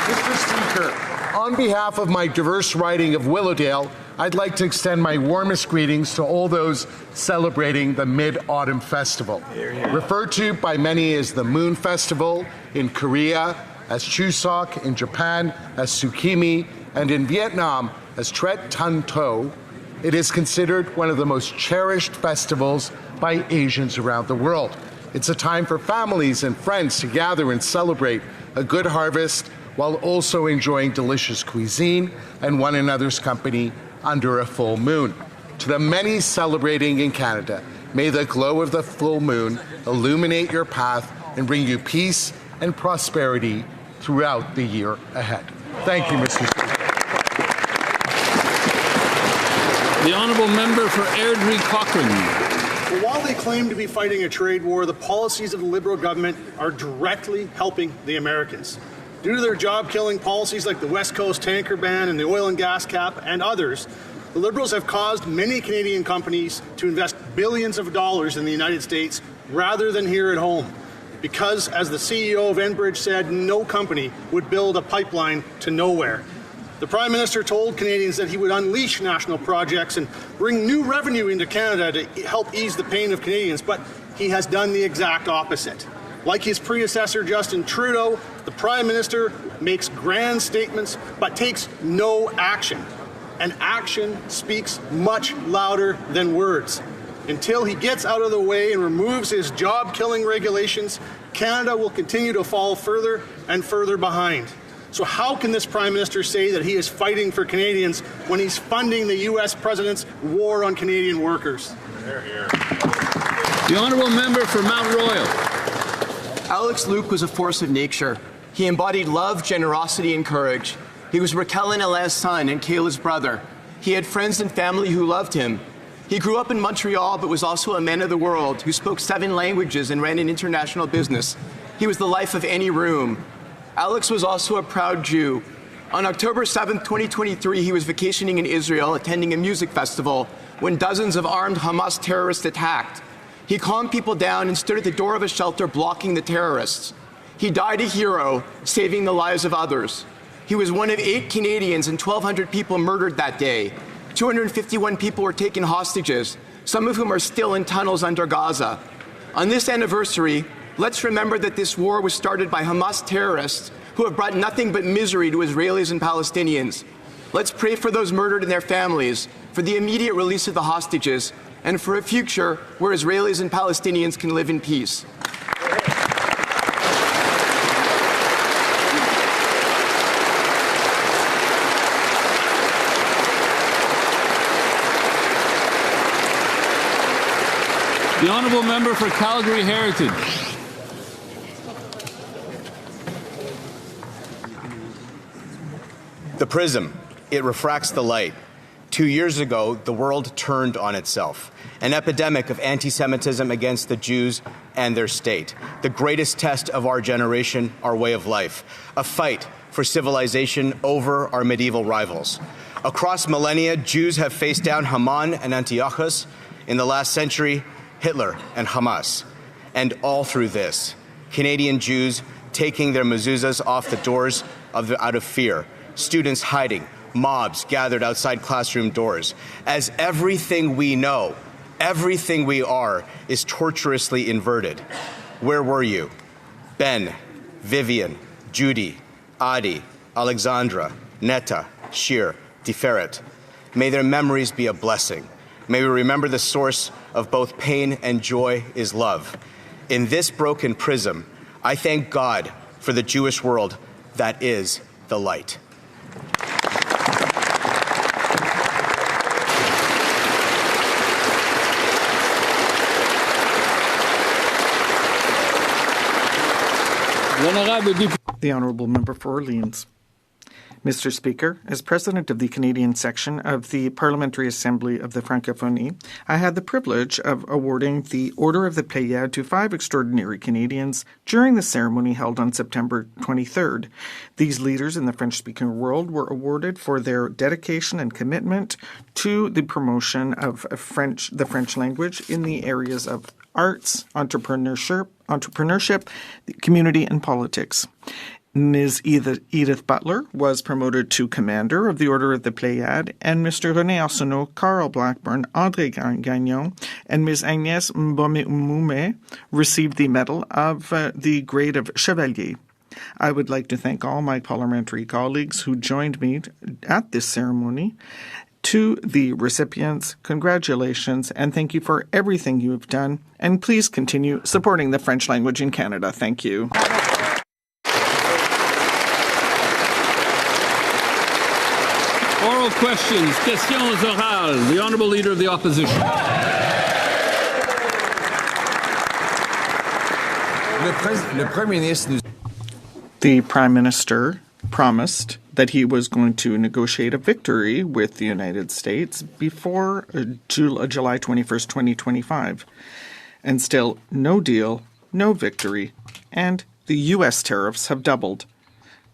Mr. Speaker, on behalf of my diverse riding of Willowdale, I'd like to extend my warmest greetings to all those celebrating the Mid-Autumn Festival, referred to by many as the Moon Festival, in Korea as Chuseok, in Japan as Tsukimi, and in Vietnam as Tret Tan To. It is considered one of the most cherished festivals by Asians around the world. It's a time for families and friends to gather and celebrate a good harvest while also enjoying delicious cuisine and one another's company under a full moon. To the many celebrating in Canada, may the glow of the full moon illuminate your path and bring you peace and prosperity throughout the year ahead. Thank you, Mr. Speaker. The Honourable Member for Airdrie Cochrane. Well, while they claim to be fighting a trade war, the policies of the Liberal government are directly helping the Americans. Due to their job-killing policies like the West Coast tanker ban and the oil and gas cap and others, the Liberals have caused many Canadian companies to invest billions of dollars in the United States rather than here at home. Because, as the CEO of Enbridge said, no company would build a pipeline to nowhere. The Prime Minister told Canadians that he would unleash national projects and bring new revenue into Canada to help ease the pain of Canadians, but he has done the exact opposite. Like his predecessor, Justin Trudeau, the Prime Minister makes grand statements but takes no action. And action speaks much louder than words. Until he gets out of the way and removes his job-killing regulations, Canada will continue to fall further and further behind. So how can this Prime Minister say that he is fighting for Canadians when he's funding the U.S. President's war on Canadian workers? The Honourable Member for Mount Royal. Alex Luke was a force of nature. He embodied love, generosity, and courage. He was Raquel and Alain's son and Kayla's brother. He had friends and family who loved him. He grew up in Montreal, but was also a man of the world who spoke 7 languages and ran an international business. He was the life of any room. Alex was also a proud Jew. On October 7th, 2023, he was vacationing in Israel, attending a music festival, when dozens of armed Hamas terrorists attacked. He calmed people down and stood at the door of a shelter blocking the terrorists. He died a hero, saving the lives of others. He was one of 8 Canadians and 1,200 people murdered that day. 251 people were taken hostages, some of whom are still in tunnels under Gaza. On this anniversary, let's remember that this war was started by Hamas terrorists who have brought nothing but misery to Israelis and Palestinians. Let's pray for those murdered and their families, for the immediate release of the hostages, and for a future where Israelis and Palestinians can live in peace. The Honourable Member for Calgary Heritage. The prism, it refracts the light. 2 years ago, the world turned on itself. An epidemic of anti-Semitism against the Jews and their state. The greatest test of our generation, our way of life. A fight for civilization over our medieval rivals. Across millennia, Jews have faced down Haman and Antiochus. In the last century, Hitler and Hamas. And all through this, Canadian Jews taking their mezuzahs off the doors out of fear, students hiding, mobs gathered outside classroom doors, as everything we know, everything we are, is tortuously inverted. Where were you? Ben, Vivian, Judy, Adi, Alexandra, Netta, Shir, Tiferet. May their memories be a blessing. May we remember the source of both pain and joy is love. In this broken prism, I thank God for the Jewish world that is the light. The Honourable Member for Orleans. Mr. Speaker, as President of the Canadian section of the Parliamentary Assembly of the Francophonie, I had the privilege of awarding the Order of the Pléiade to 5 extraordinary Canadians during the ceremony held on September 23rd. These leaders in the French-speaking world were awarded for their dedication and commitment to the promotion of the French language in the areas of arts, entrepreneurship, community, and politics. Ms. Edith Butler was promoted to Commander of the Order of the Pléiade, and Mr. René Arsenault, Carl Blackburn, André Gagnon, and Ms. Agnès Mbomoume received the medal of the grade of Chevalier. I would like to thank all my parliamentary colleagues who joined me at this ceremony. To the recipients, congratulations, and thank you for everything you have done, and please continue supporting the French language in Canada. Thank you. Oral questions, questions orales. The Honourable Leader of the Opposition. The Prime Minister promised that he was going to negotiate a victory with the United States before July 21st, 2025. And still, no deal, no victory, and the U.S. tariffs have doubled.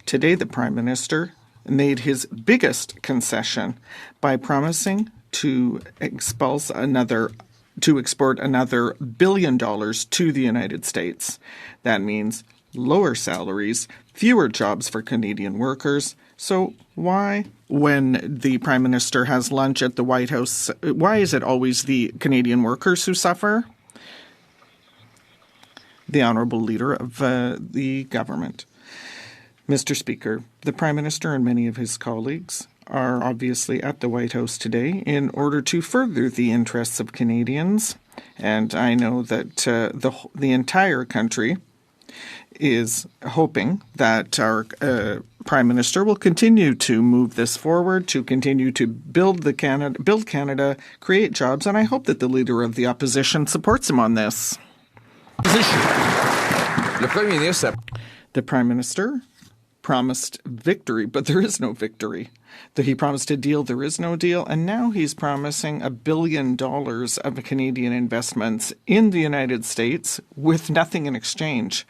Today, the Prime Minister made his biggest concession by promising to export another $1 billion to the United States. That means lower salaries, fewer jobs for Canadian workers. So why, when the Prime Minister has lunch at the White House, why is it always the Canadian workers who suffer? The Honourable Leader of the Government. Mr. Speaker, the Prime Minister and many of his colleagues are obviously at the White House today in order to further the interests of Canadians. And I know that the entire country is hoping that our Prime Minister will continue to move this forward, to continue to build Canada, create jobs, and I hope that the Leader of the Opposition supports him on this. The Prime Minister promised victory, but there is no victory. He promised a deal, there is no deal, and now he's promising $1 billion of Canadian investments in the United States with nothing in exchange.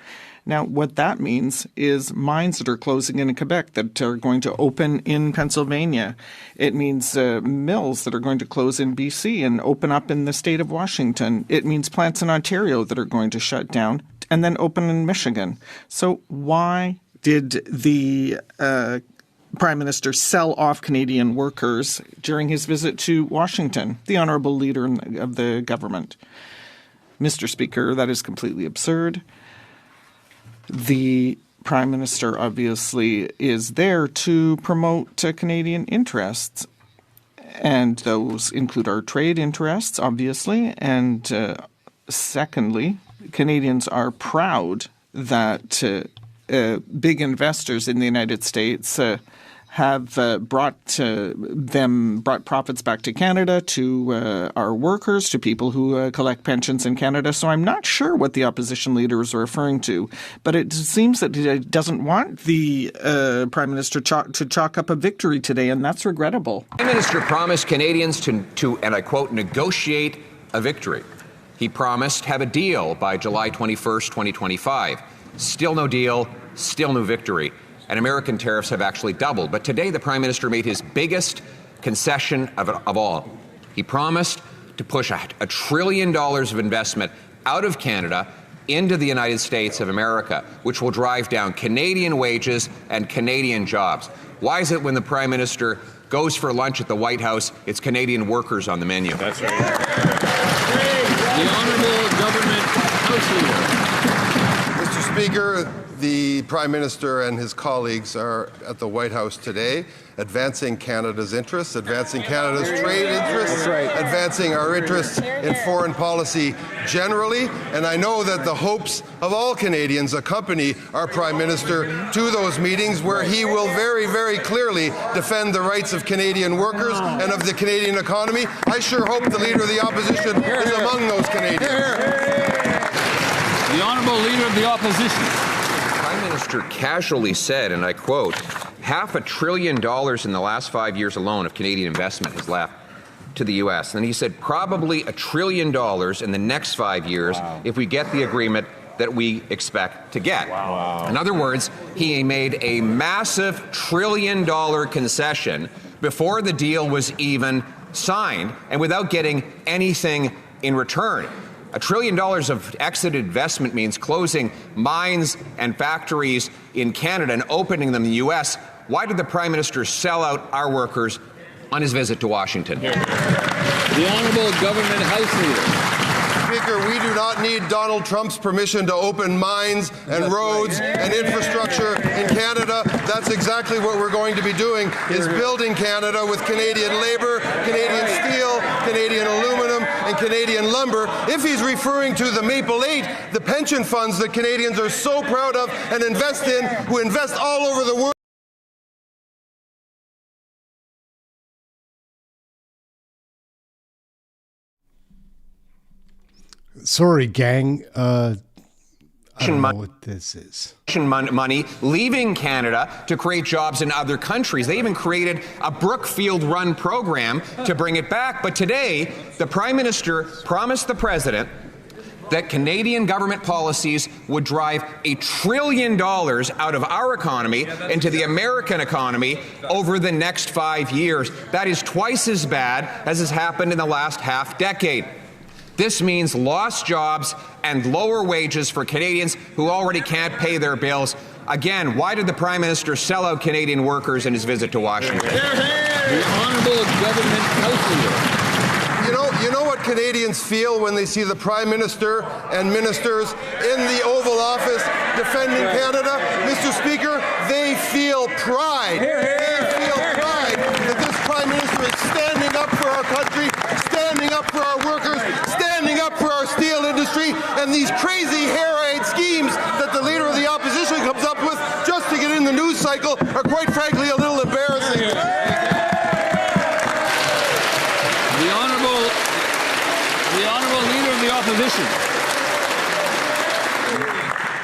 Now, what that means is mines that are closing in Quebec that are going to open in Pennsylvania. It means mills that are going to close in BC and open up in the state of Washington. It means plants in Ontario that are going to shut down and then open in Michigan. So why did the Prime Minister sell off Canadian workers during his visit to Washington, the honourable leader of the government? Mr. Speaker, that is completely absurd. The Prime Minister obviously is there to promote Canadian interests, and those include our trade interests, obviously, and secondly, Canadians are proud that big investors in the United States have brought profits back to Canada, to our workers, to people who collect pensions in Canada. So I'm not sure what the opposition leader is referring to, but it seems that he doesn't want the Prime Minister to chalk up a victory today, and that's regrettable. The Prime Minister promised Canadians to, and I quote, negotiate a victory. He promised have a deal by July 21st, 2025. Still no deal, still no victory. And American tariffs have actually doubled. But today, the Prime Minister made his biggest concession of all. He promised to push $1 trillion of investment out of Canada into the United States of America, which will drive down Canadian wages and Canadian jobs. Why is it when the Prime Minister goes for lunch at the White House, it's Canadian workers on the menu? That's right. The Honourable Government House Leader. Mr. Speaker, the Prime Minister and his colleagues are at the White House today, advancing Canada's interests, advancing Canada's trade interests, advancing our interests in foreign policy generally. And I know that the hopes of all Canadians accompany our Prime Minister to those meetings where he will very, very clearly defend the rights of Canadian workers and of the Canadian economy. I sure hope the Leader of the Opposition is among those Canadians. The Honourable Leader of the Opposition. The Prime Minister casually said, and I quote, $500 billion in the last 5 years alone of Canadian investment has left to the U.S. And he said probably $1 trillion in the next 5 years if we get the agreement that we expect to get. In other words, he made a massive $1 trillion concession before the deal was even signed and without getting anything in return. $1 trillion of exit investment means closing mines and factories in Canada and opening them in the U.S. Why did the Prime Minister sell out our workers on his visit to Washington? The Honourable Government House Leader. Speaker, we do not need Donald Trump's permission to open mines and roads and infrastructure in Canada. That's exactly what we're going to be doing, is building Canada with Canadian labour, Canadian steel, Canadian aluminum, and Canadian lumber. If he's referring to the Maple 8, the pension funds that Canadians are so proud of and invest in, who invest all over the world. Sorry, gang. I don't know what this is. Money leaving Canada to create jobs in other countries. They even created a Brookfield-run program to bring it back. But today, the Prime Minister promised the President that Canadian government policies would drive $1 trillion out of our economy into the American economy over the next 5 years. That is twice as bad as has happened in the last half-decade. This means lost jobs and lower wages for Canadians who already can't pay their bills. Again, why did the Prime Minister sell out Canadian workers in his visit to Washington? The Honourable Government House Leader. You know what Canadians feel when they see the Prime Minister and ministers in the Oval Office defending Canada? Mr. Speaker, they feel pride. They feel pride that this Prime Minister is standing up for our country, standing up for our workers, standing up for our steel industry, and these crazy hair-eyed schemes that the Leader of the Opposition comes up with just to get in the news cycle are quite frankly a little embarrassing. The Honourable Leader of the Opposition.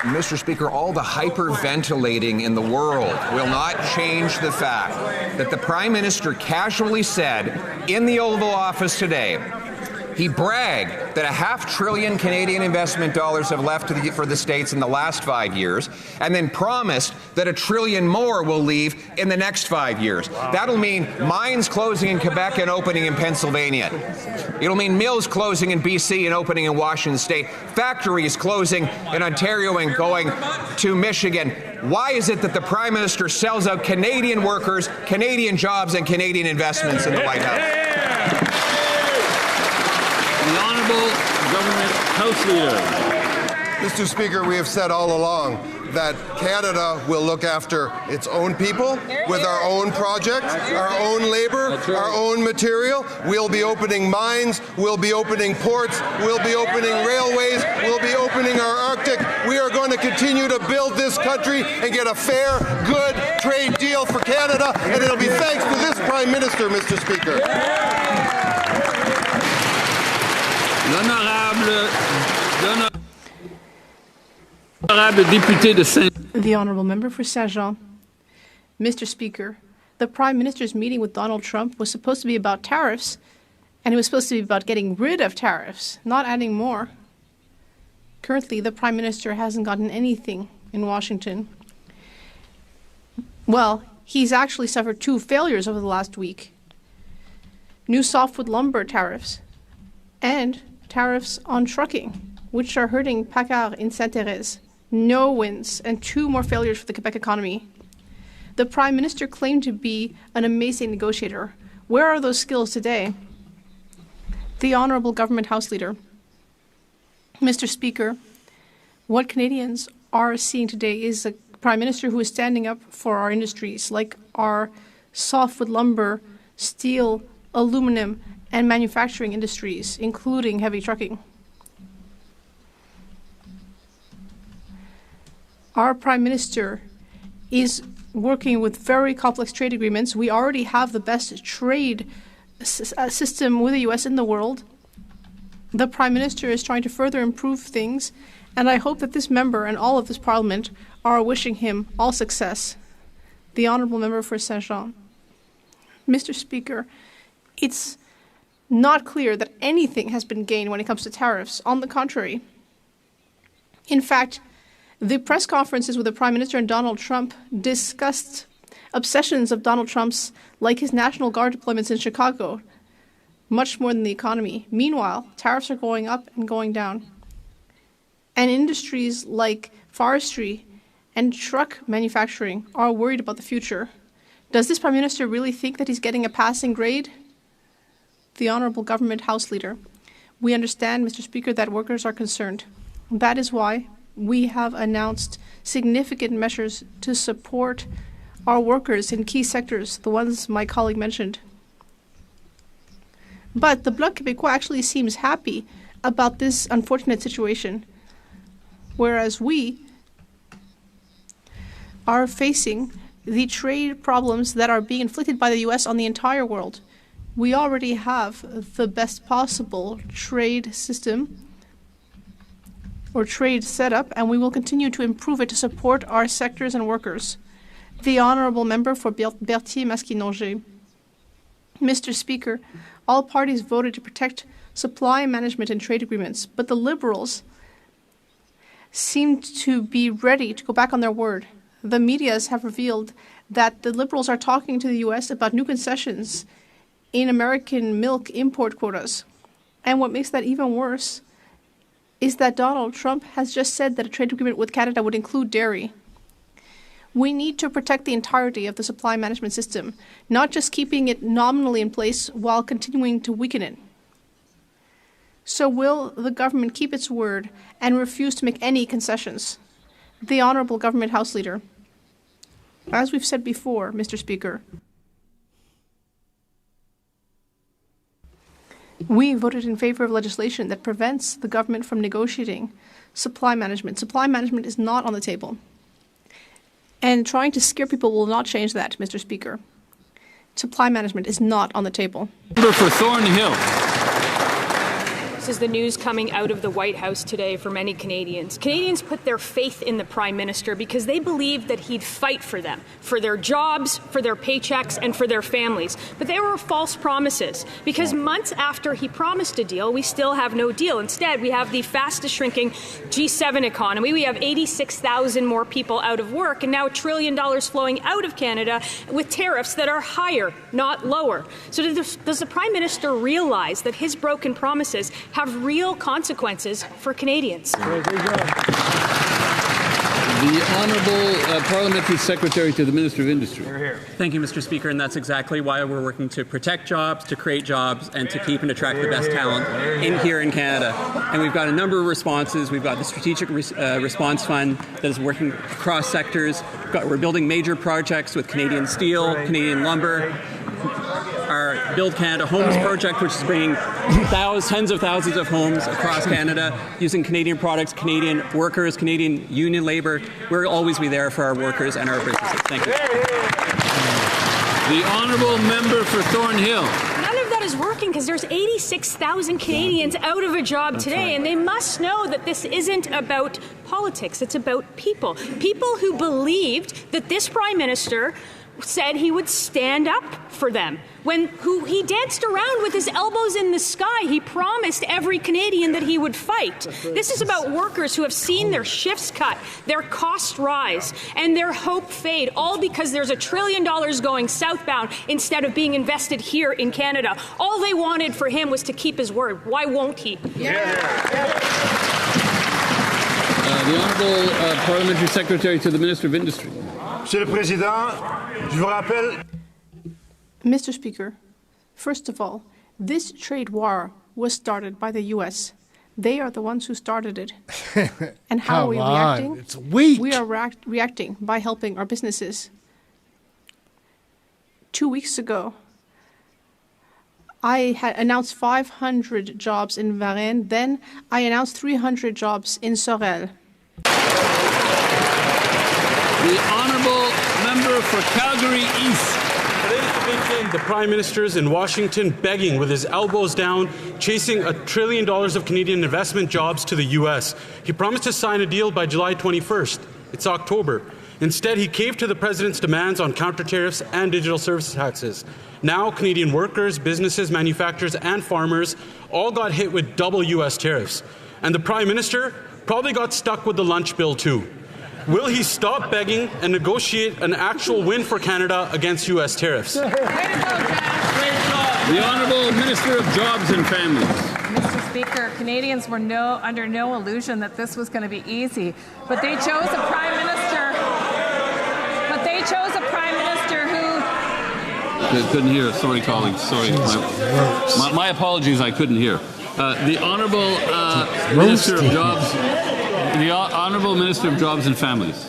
Mr. Speaker, all the hyperventilating in the world will not change the fact that the Prime Minister casually said in the Oval Office today, he bragged that $500 billion Canadian investment dollars have left for the States in the last 5 years, and then promised that $1 trillion more will leave in the next 5 years. Wow. That'll mean mines closing in Quebec and opening in Pennsylvania. It'll mean mills closing in BC and opening in Washington State, factories closing in Ontario and going to Michigan. Why is it that the Prime Minister sells out Canadian workers, Canadian jobs, and Canadian investments in the White House? The Honourable Government House Leader. Mr. Speaker, we have said all along that Canada will look after its own people with our own projects, our own labor, our own material. We'll be opening mines, we'll be opening ports, we'll be opening railways, we'll be opening our Arctic. We are going to continue to build this country and get a fair, good trade deal for Canada, and it'll be thanks to this Prime Minister, Mr. Speaker. The Honourable Member for Saint-Jean. Mr. Speaker, the Prime Minister's meeting with Donald Trump was supposed to be about tariffs, and it was supposed to be about getting rid of tariffs, not adding more. Currently, the Prime Minister hasn't gotten anything in Washington. Well, he's actually suffered 2 failures over the last week. New softwood lumber tariffs and tariffs on trucking, which are hurting Paccard in Sainte-Thérèse. No wins and 2 more failures for the Quebec economy. The Prime Minister claimed to be an amazing negotiator. Where are those skills today? The Honourable Government House Leader. Mr. Speaker, what Canadians are seeing today is a Prime Minister who is standing up for our industries, like our softwood lumber, steel, aluminum, and manufacturing industries, including heavy trucking. Our Prime Minister is working with very complex trade agreements. We already have the best trade system with the U.S. in the world. The Prime Minister is trying to further improve things, and I hope that this member and all of this Parliament are wishing him all success. The Honourable Member for Saint-Jean. Mr. Speaker, it's not clear that anything has been gained when it comes to tariffs. On the contrary. In fact, the press conferences with the Prime Minister and Donald Trump discussed obsessions of Donald Trump's, like his National Guard deployments in Chicago, much more than the economy. Meanwhile, tariffs are going up and going down. And industries like forestry and truck manufacturing are worried about the future. Does this Prime Minister really think that he's getting a passing grade? The Honourable Government House Leader. We understand, Mr. Speaker, that workers are concerned. That is why we have announced significant measures to support our workers in key sectors, the ones my colleague mentioned. But the Bloc Québécois actually seems happy about this unfortunate situation, whereas we are facing the trade problems that are being inflicted by the U.S. on the entire world. We already have the best possible trade system or trade setup, and we will continue to improve it to support our sectors and workers. The Honourable Member for Berthier-Masquinongé. Mr. Speaker, all parties voted to protect supply management and trade agreements, but the Liberals seemed to be ready to go back on their word. The medias have revealed that the Liberals are talking to the U.S. about new concessions in American milk import quotas. And what makes that even worse is that Donald Trump has just said that a trade agreement with Canada would include dairy. We need to protect the entirety of the supply management system, not just keeping it nominally in place while continuing to weaken it. So will the government keep its word and refuse to make any concessions? The Honourable Government House Leader. As we've said before, Mr. Speaker, we voted in favor of legislation that prevents the government from negotiating supply management. Supply management is not on the table. And trying to scare people will not change that, Mr. Speaker. Supply management is not on the table. Member for Thornhill. is the news coming out of the White House today for many Canadians. Canadians put their faith in the Prime Minister because they believed that he'd fight for them, for their jobs, for their paychecks, and for their families. But they were false promises, because months after he promised a deal, we still have no deal. Instead, we have the fastest shrinking G7 economy. We have 86,000 more people out of work, and now $1 trillion flowing out of Canada with tariffs that are higher, not lower. So does the Prime Minister realize that his broken promises have real consequences for Canadians? The Honourable Parliamentary Secretary to the Minister of Industry. Thank you, Mr. Speaker, and that's exactly why we're working to protect jobs, to create jobs, and to keep and attract the best talent here in Canada. And we've got a number of responses. We've got the Strategic Response Fund that is working across sectors. We're building major projects with Canadian Steel, Canadian Lumber, our Build Canada Homes project, which is bringing tens of thousands of homes across Canada using Canadian products, Canadian workers, Canadian union labour. We'll always be there for our workers and our businesses. Thank you. The Honourable Member for Thornhill. None of that is working because there's 86,000 Canadians out of a job today, and they must know that this isn't about politics. It's about people. People who believed that this Prime Minister said he would stand up for them. He danced around with his elbows in the sky. He promised every Canadian that he would fight. This is about workers who have seen their shifts cut, their costs rise, and their hope fade, all because there's $1 trillion going southbound instead of being invested here in Canada. All they wanted for him was to keep his word. Why won't he? The Honourable Parliamentary Secretary to the Minister of Industry. Monsieur le Président, je vous rappelle. Mr. Speaker, first of all, this trade war was started by the U.S. They are the ones who started it. And how are we reacting? It's weak. We are reacting by helping our businesses. 2 weeks ago, I had announced 500 jobs in Varennes. Then I announced 300 jobs in Sorel. The Honourable Member for Calgary East. The Prime Minister is in Washington begging with his elbows down, chasing $1 trillion of Canadian investment jobs to the U.S. He promised to sign a deal by July 21st. It's October. Instead, he caved to the President's demands on counter tariffs and digital service taxes. Now, Canadian workers, businesses, manufacturers, and farmers all got hit with double U.S. tariffs. And the Prime Minister probably got stuck with the lunch bill, too. Will he stop begging and negotiate an actual win for Canada against U.S. tariffs? The Honourable Minister of Jobs and Families. Mr. Speaker, Canadians were under no illusion that this was going to be easy, but they chose a Prime Minister. Who I couldn't hear. Sorry, colleagues. Sorry. My apologies. I couldn't hear. The Honourable Minister of Jobs. The Honourable Minister of Jobs and Families.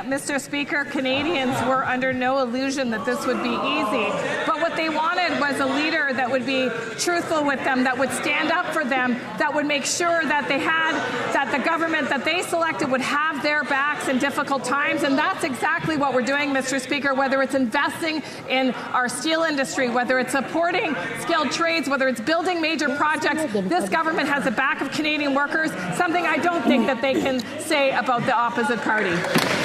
Mr. Speaker, Canadians were under no illusion that this would be easy. But what they wanted was a leader that would be truthful with them, that would stand up for them, that would make sure that that the government that they selected would have their backs in difficult times. And that's exactly what we're doing, Mr. Speaker, whether it's investing in our steel industry, whether it's supporting skilled trades, whether it's building major projects. This government has the back of Canadian workers, something I don't think that they can say about the opposite party.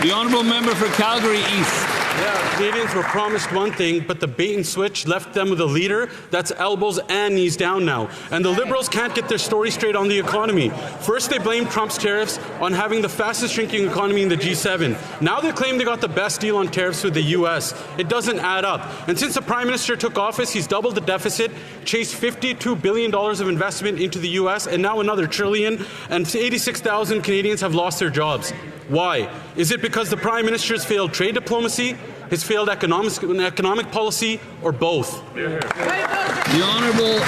The Honourable Member for Calgary East. Yeah, Canadians were promised one thing, but the bait and switch left them with a leader that's elbows and knees down now. And the Liberals can't get their story straight on the economy. First, they blamed Trump's tariffs on having the fastest shrinking economy in the G7. Now they claim they got the best deal on tariffs with the U.S. It doesn't add up. And since the Prime Minister took office, he's doubled the deficit, chased $52 billion of investment into the U.S., and now another $1 trillion, and 86,000 Canadians have lost their jobs. Why? Is it because the Prime Minister has failed trade diplomacy, his failed economic policy, or both? The Honourable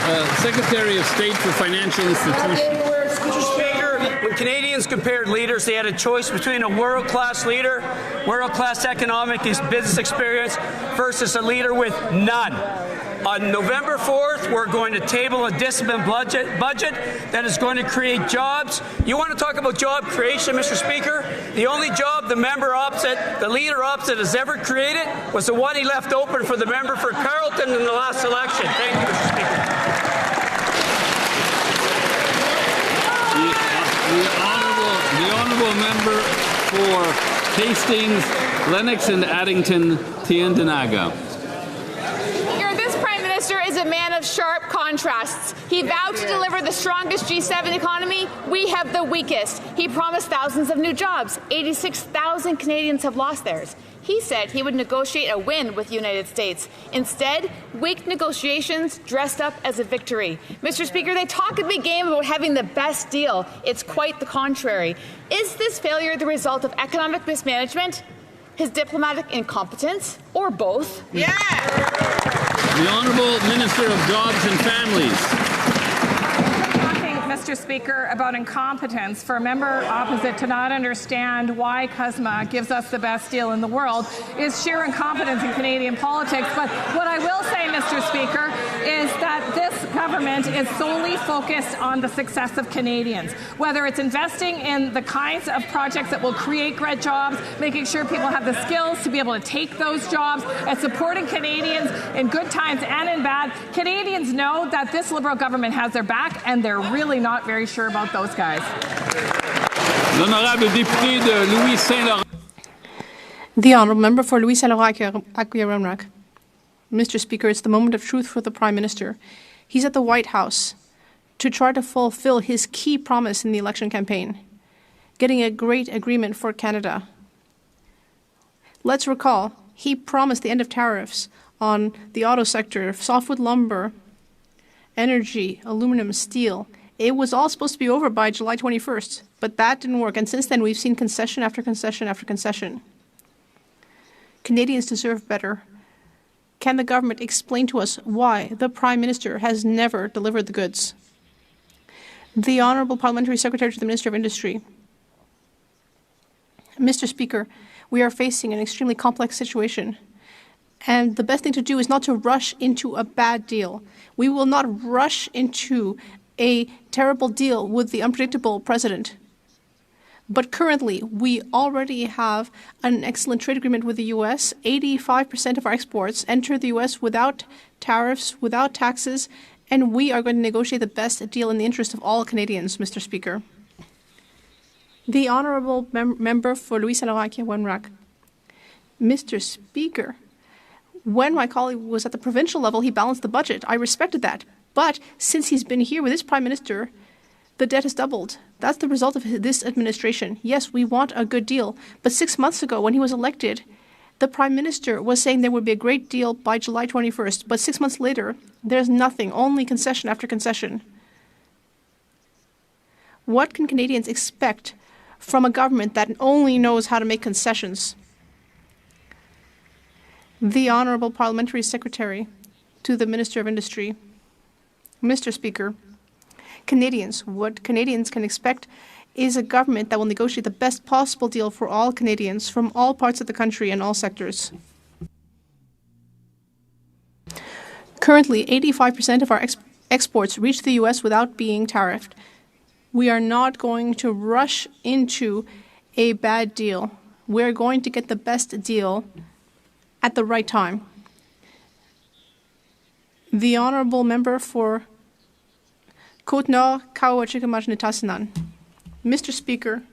Secretary of State for Financial Institutions. Mr. Speaker, when Canadians compared leaders, they had a choice between a world-class leader, world-class economic and business experience, versus a leader with none. On November 4th, we're going to table a disciplined budget that is going to create jobs. You want to talk about job creation, Mr. Speaker? The only job the leader opposite has ever created was the one he left open for the member for Carleton in the last election. Thank you, Mr. Speaker. The honourable member for Hastings, Lennox and Addington, Tiendinaga. This Prime Minister is a man of sharp contrasts. He vowed to deliver the strongest G7 economy. We have the weakest. He promised thousands of new jobs. 86,000 Canadians have lost theirs. He said he would negotiate a win with the United States. Instead, weak negotiations dressed up as a victory. Mr. Speaker, they talk a big game about having the best deal. It's quite the contrary. Is this failure the result of economic mismanagement, his diplomatic incompetence, or both? The Honourable Minister of Jobs and Families. Mr. Speaker, about incompetence for a member opposite to not understand why CUSMA gives us the best deal in the world is sheer incompetence in Canadian politics. But what I will say, Mr. Speaker, is that this government is solely focused on the success of Canadians, whether it's investing in the kinds of projects that will create great jobs, making sure people have the skills to be able to take those jobs, and supporting Canadians in good times and in bad. Canadians know that this Liberal government has their back, and they're really not very sure about those guys. L'honorable député de Louis Saint-Laurent. The honourable member for Louis Saint-Laurent. Mr. Speaker, it's the moment of truth for the Prime Minister. He's at the White House to try to fulfill his key promise in the election campaign, getting a great agreement for Canada. Let's recall, he promised the end of tariffs on the auto sector, softwood lumber, energy, aluminum, steel. It was all supposed to be over by July 21st, but that didn't work. And since then, we've seen concession after concession after concession. Canadians deserve better. Can the government explain to us why the Prime Minister has never delivered the goods? The Honourable Parliamentary Secretary to the Minister of Industry. Mr. Speaker, we are facing an extremely complex situation. And the best thing to do is not to rush into a bad deal. We will not rush into a terrible deal with the unpredictable president. But currently, we already have an excellent trade agreement with the U.S. 85% of our exports enter the U.S. without tariffs, without taxes, and we are going to negotiate the best deal in the interest of all Canadians, Mr. Speaker. The Honourable Member for Louis Saint-Laurent. Mr. Speaker, when my colleague was at the provincial level, he balanced the budget. I respected that. But since he's been here with this Prime Minister, the debt has doubled. That's the result of this administration. Yes, we want a good deal. But 6 months ago, when he was elected, the Prime Minister was saying there would be a great deal by July 21st. But 6 months later, there's nothing, only concession after concession. What can Canadians expect from a government that only knows how to make concessions? The Honourable Parliamentary Secretary to the Minister of Industry. Mr. Speaker, what Canadians can expect is a government that will negotiate the best possible deal for all Canadians from all parts of the country and all sectors. Currently, 85% of our exports reach the U.S. without being tariffed. We are not going to rush into a bad deal. We're going to get the best deal at the right time. The Honourable Member for Côte-Nord, Kawa-Chikamash-Nitassinan. Mr. Speaker,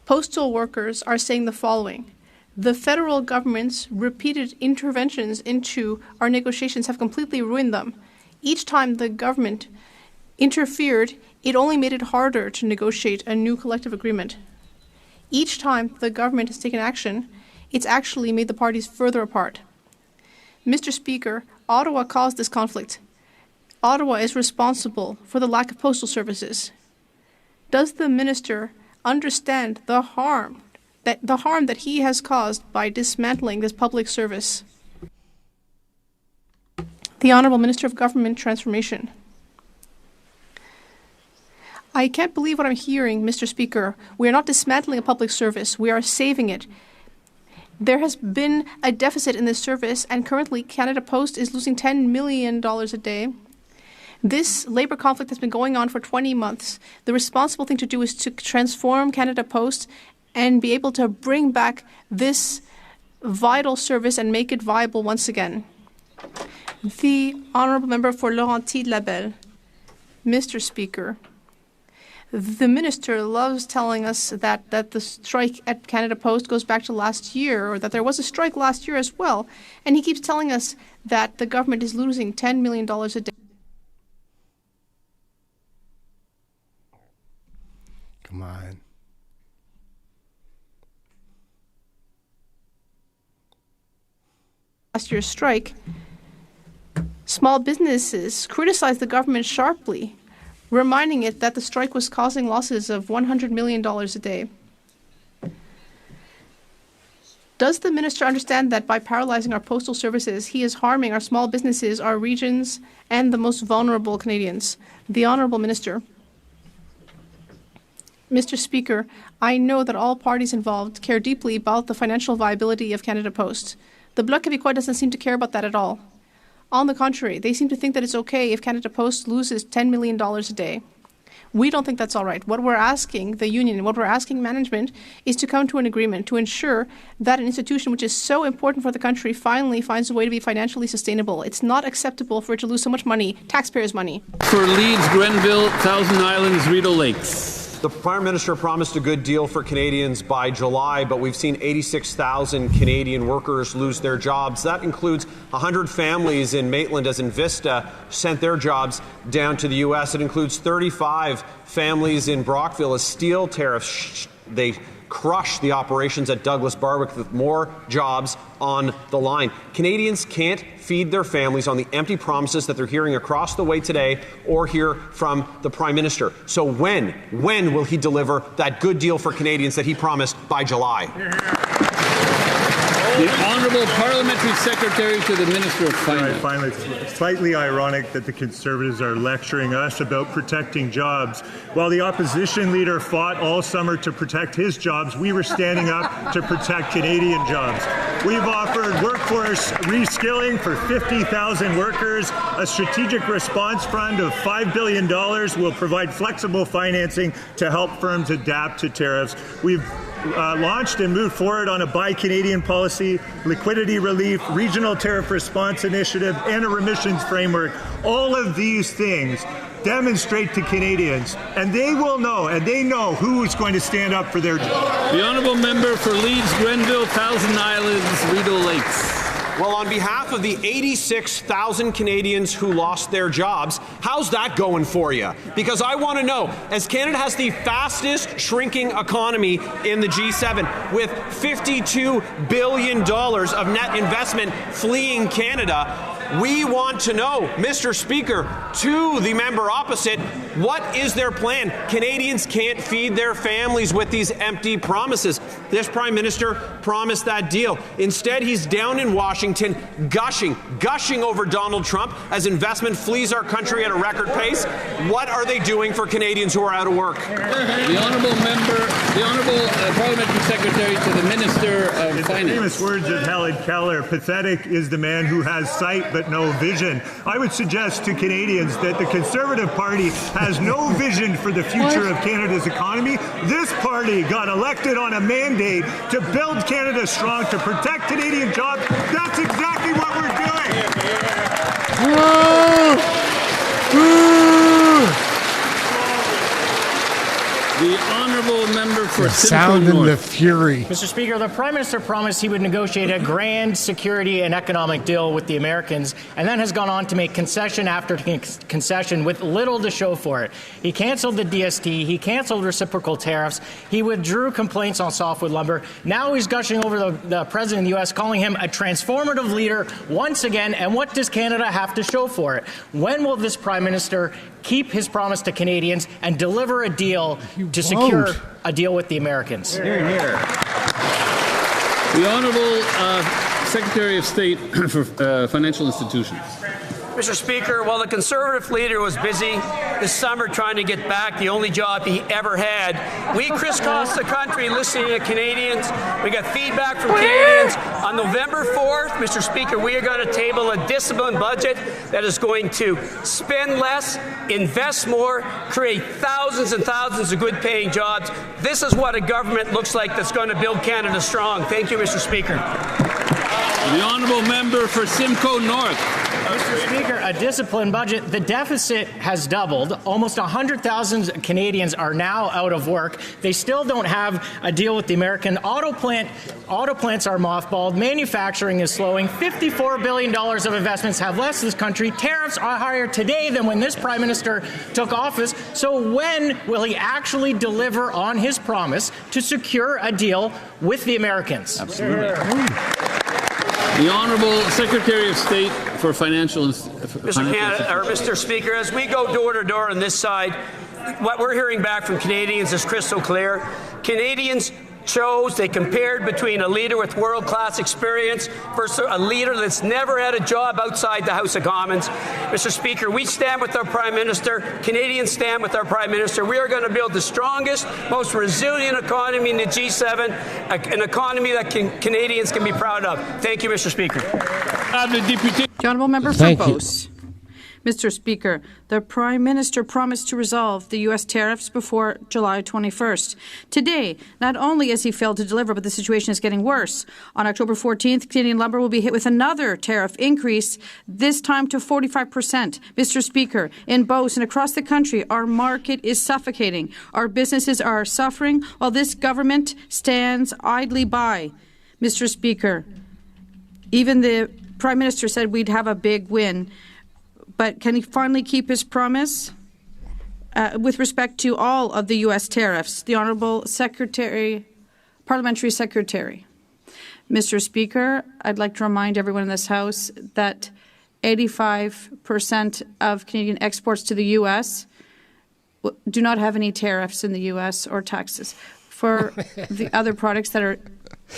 postal workers are saying the following. The federal government's repeated interventions into our negotiations have completely ruined them. Each time the government interfered, it only made it harder to negotiate a new collective agreement. Each time the government has taken action, it's actually made the parties further apart. Mr. Speaker, Ottawa caused this conflict. Ottawa is responsible for the lack of postal services. Does the minister understand the harm that he has caused by dismantling this public service? The Honourable Minister of Government Transformation. I can't believe what I'm hearing, Mr. Speaker. We are not dismantling a public service. We are saving it. There has been a deficit in this service, and currently Canada Post is losing $10 million a day. This labor conflict has been going on for 20 months. The responsible thing to do is to transform Canada Post and be able to bring back this vital service and make it viable once again. The Honourable Member for Laurentides-Labelle. Mr. Speaker, the Minister loves telling us that the strike at Canada Post goes back to last year, or that there was a strike last year as well, and he keeps telling us that the government is losing $10 million a day. Come on. Last year's strike, small businesses criticized the government sharply, reminding it that the strike was causing losses of $100 million a day. Does the Minister understand that by paralyzing our postal services, he is harming our small businesses, our regions, and the most vulnerable Canadians? The Honourable Minister. Mr. Speaker, I know that all parties involved care deeply about the financial viability of Canada Post. The Bloc Québécois doesn't seem to care about that at all. On the contrary, they seem to think that it's okay if Canada Post loses $10 million a day. We don't think that's all right. What we're asking the union, what we're asking management, is to come to an agreement to ensure that an institution which is so important for the country finally finds a way to be financially sustainable. It's not acceptable for it to lose so much money, taxpayers' money. For Leeds, Grenville, Thousand Islands, Rideau Lakes. The Prime Minister promised a good deal for Canadians by July, but we've seen 86,000 Canadian workers lose their jobs. That includes 100 families in Maitland as Invista sent their jobs down to the U.S. It includes 35 families in Brockville as steel tariffs they crush the operations at Douglas Barwick with more jobs on the line. Canadians can't feed their families on the empty promises that they're hearing across the way today or hear from the Prime Minister. So when will he deliver that good deal for Canadians that he promised by July? The Honourable Parliamentary Secretary to the Minister of Finance. Finally, it's slightly ironic that the Conservatives are lecturing us about protecting jobs. While the opposition leader fought all summer to protect his jobs, we were standing up to protect Canadian jobs. We've offered workforce reskilling for 50,000 workers. A strategic response fund of $5 billion will provide flexible financing to help firms adapt to tariffs. We've launched and moved forward on a Buy Canadian policy, liquidity relief, regional tariff response initiative, and a remissions framework. All of these things demonstrate to Canadians, and they will know, and they know who is going to stand up for their jobs. The Honourable Member for Leeds, Grenville, Thousand Islands, Rideau Lakes. Well, on behalf of the 86,000 Canadians who lost their jobs, how's that going for you? Because I want to know, as Canada has the fastest shrinking economy in the G7, with $52 billion of net investment fleeing Canada, we want to know, Mr. Speaker, to the member opposite, what is their plan? Canadians can't feed their families with these empty promises. This Prime Minister promised that deal. Instead, he's down in Washington gushing over Donald Trump as investment flees our country at a record pace. What are they doing for Canadians who are out of work? The Honourable Member, the Honourable Parliamentary Secretary to the Minister of Finance. The famous words of Helen Keller, pathetic is the man who has sight but no vision. I would suggest to Canadians that the Conservative Party has no vision for the future of Canada's economy. This party got elected on a mandate to build Canada strong, to protect Canadian jobs. That's exactly what we're doing. The Honourable Member for the sound and the North. fury. Mr. Speaker, the Prime Minister promised he would negotiate a grand security and economic deal with the Americans, and then has gone on to make concession after concession with little to show for it. He cancelled the DST, he cancelled reciprocal tariffs, he withdrew complaints on softwood lumber. Now he's gushing over the President of the U.S., calling him a transformative leader once again, and what does Canada have to show for it? When will this Prime Minister keep his promise to Canadians and deliver a deal to secure a deal with the Americans? Hear, hear. The Honourable Secretary of State for Financial Institutions. Mr. Speaker, while the Conservative leader was busy this summer trying to get back the only job he ever had, we crisscrossed the country listening to Canadians. We got feedback from Canadians. On November 4th, Mr. Speaker, we are going to table a disciplined budget that is going to spend less, invest more, create thousands and thousands of good-paying jobs. This is what a government looks like that's going to build Canada strong. Thank you, Mr. Speaker. The honourable member for Simcoe North. Mr. Speaker, a disciplined budget. The deficit has doubled. Almost 100,000 Canadians are now out of work. They still don't have a deal with the American auto plants are mothballed. Manufacturing is slowing. $54 billion of investments have left this country. Tariffs are higher today than when this Prime Minister took office. So when will he actually deliver on his promise to secure a deal with the Americans? Absolutely. The Honourable Secretary of State for Financial Mr. Speaker, as we go door to door on this side, what we're hearing back from Canadians is crystal clear. Canadians they compared between a leader with world-class experience versus a leader that's never had a job outside the House of Commons. Mr. Speaker, we stand with our Prime Minister. Canadians stand with our Prime Minister. We are going to build the strongest, most resilient economy in the G7, an economy that Canadians can be proud of. Thank you, Mr. Speaker. The honourable member for Beauce. Mr. Speaker, the Prime Minister promised to resolve the U.S. tariffs before July 21st. Today, not only has he failed to deliver, but the situation is getting worse. On October 14th, Canadian lumber will be hit with another tariff increase, this time to 45%. Mr. Speaker, in Beauce and across the country, our market is suffocating. Our businesses are suffering while this government stands idly by. Mr. Speaker, even the Prime Minister said we'd have a big win. But can he finally keep his promise with respect to all of the U.S. tariffs? The Honourable Parliamentary Secretary. Mr. Speaker, I'd like to remind everyone in this House that 85% of Canadian exports to the U.S. do not have any tariffs in the U.S. or taxes. For the other products that are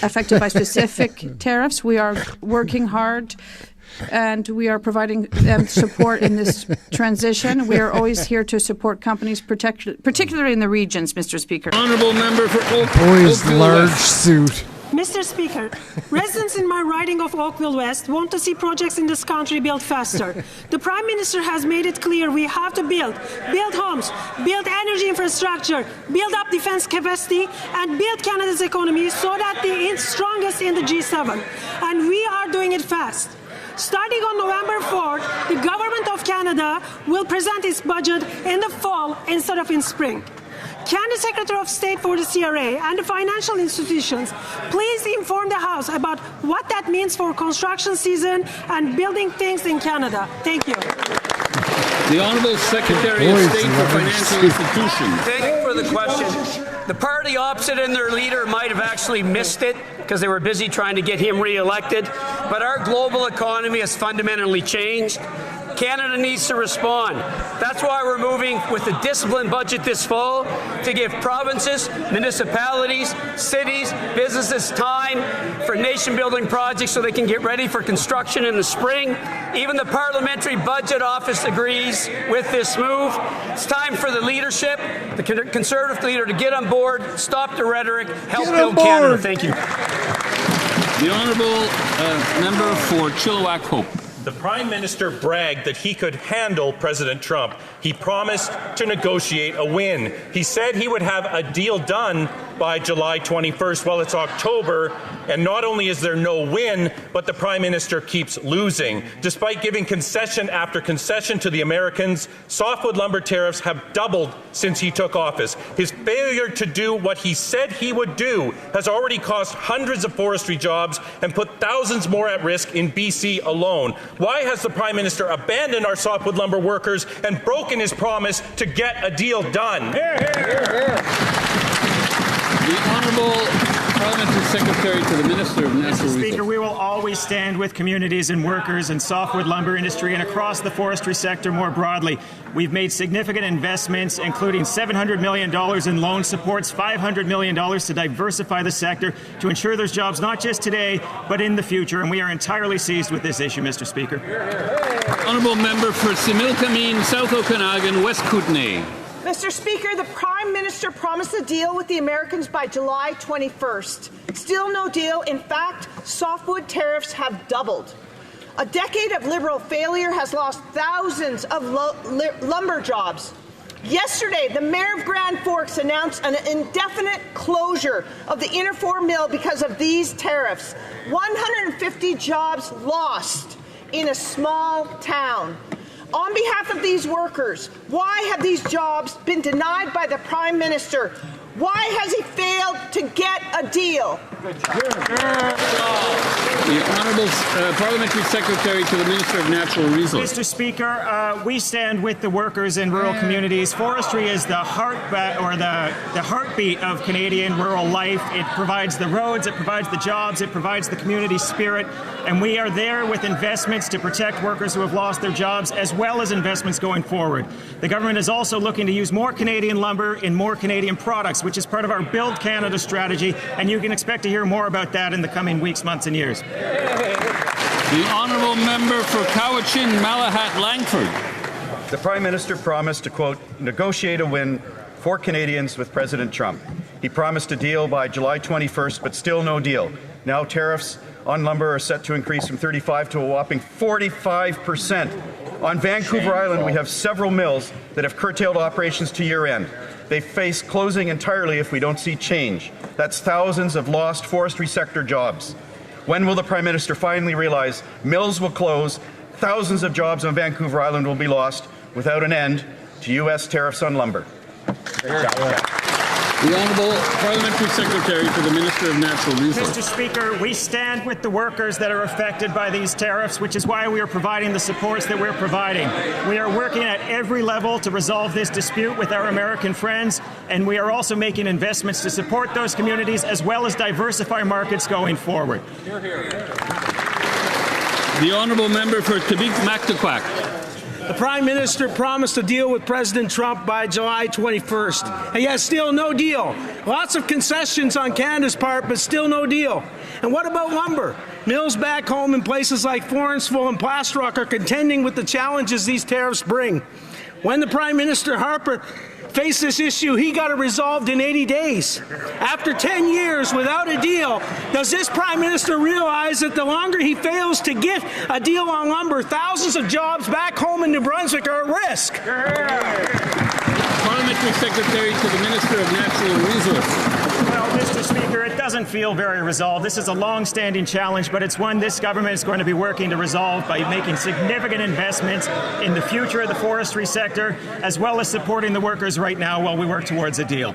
affected by specific tariffs, we are working hard and we are providing them support in this transition. We are always here to support companies, particularly in the regions, Mr. Speaker. Honourable member for Boy's large suit. Mr. Speaker, residents in my riding of Oakville West want to see projects in this country built faster. The Prime Minister has made it clear we have to build homes, build energy infrastructure, build up defence capacity, and build Canada's economy so that it's strongest in the G7. And we are doing it fast. Starting on November 4th, the Government of Canada will present its budget in the fall instead of in spring. Can the Secretary of State for the CRA and the financial institutions please inform the House about what that means for construction season and building things in Canada? Thank you. The Honourable Secretary of State for Financial Institutions. Thank you for the question. The party opposite and their leader might have actually missed it because they were busy trying to get him re-elected, but our global economy has fundamentally changed. Canada needs to respond. That's why we're moving with a disciplined budget this fall to give provinces, municipalities, cities, businesses time for nation-building projects so they can get ready for construction in the spring. Even the Parliamentary Budget Office agrees with this move. It's time for the leadership, the Conservative leader, to get on board, stop the rhetoric, help build Canada. Thank you. The honourable member for Chilliwack Hope. The Prime Minister bragged that he could handle President Trump. He promised to negotiate a win. He said he would have a deal done by July 21st. Well, it's October, and not only is there no win, but the Prime Minister keeps losing. Despite giving concession after concession to the Americans, softwood lumber tariffs have doubled since he took office. His failure to do what he said he would do has already cost hundreds of forestry jobs and put thousands more at risk in BC alone. Why has the Prime Minister abandoned our softwood lumber workers and broken his promise to get a deal done? The Honourable Parliamentary Secretary to the Minister of Natural Resources. Speaker, we will always stand with communities and workers in softwood lumber industry and across the forestry sector more broadly. We've made significant investments, including $700 million in loan supports, $500 million to diversify the sector to ensure there's jobs not just today, but in the future. And we are entirely seized with this issue, Mr. Speaker. Honourable Member for Similkameen, South Okanagan, West Kootenay. Mr. Speaker, the Prime Minister promised a deal with the Americans by July 21st. Still no deal. In fact, softwood tariffs have doubled. A decade of Liberal failure has lost thousands of lumber jobs. Yesterday, the Mayor of Grand Forks announced an indefinite closure of the Interfor Mill because of these tariffs. 150 jobs lost in a small town. On behalf of these workers, why have these jobs been denied by the Prime Minister? Why has he failed to get a deal? The Honourable Parliamentary Secretary to the Minister of Natural Resources. Mr. Speaker, we stand with the workers in rural communities. Forestry is the heartbeat of Canadian rural life. It provides the roads, it provides the jobs, it provides the community spirit, and we are there with investments to protect workers who have lost their jobs, as well as investments going forward. The government is also looking to use more Canadian lumber in more Canadian products, which is part of our Build Canada strategy, and you can expect to hear more about that in the coming weeks, months, and years. The Honourable Member for Cowichan, Malahat, Langford. The Prime Minister promised to, quote, negotiate a win for Canadians with President Trump. He promised a deal by July 21st, but still no deal. Now tariffs on lumber are set to increase from 35 to a whopping 45%. On Vancouver Island, we have several mills that have curtailed operations to year-end. They face closing entirely if we don't see change. That's thousands of lost forestry sector jobs. When will the Prime Minister finally realize mills will close, thousands of jobs on Vancouver Island will be lost without an end to U.S. tariffs on lumber? The Honourable Parliamentary Secretary to the Minister of Natural Resources. Mr. Speaker, we stand with the workers that are affected by these tariffs, which is why we are providing the supports that we're providing. We are working at every level to resolve this dispute with our American friends, and we are also making investments to support those communities as well as diversify markets going forward. The Honourable Member for Quebec-Mactaquac. The Prime Minister promised a deal with President Trump by July 21st. And yet still no deal. Lots of concessions on Canada's part, but still no deal. And what about lumber? Mills back home in places like Florenceville and Plastrock are contending with the challenges these tariffs bring. When the Prime Minister Harper faced this issue, he got it resolved in 80 days. After 10 years without a deal, does this Prime Minister realize that the longer he fails to get a deal on lumber, thousands of jobs back home in New Brunswick are at risk? Parliamentary Secretary to the Minister of Natural Resources. Well, Mr. Speaker, it doesn't feel very resolved. This is a long-standing challenge, but it's one this government is going to be working to resolve by making significant investments in the future of the forestry sector, as well as supporting the workers right now while we work towards a deal.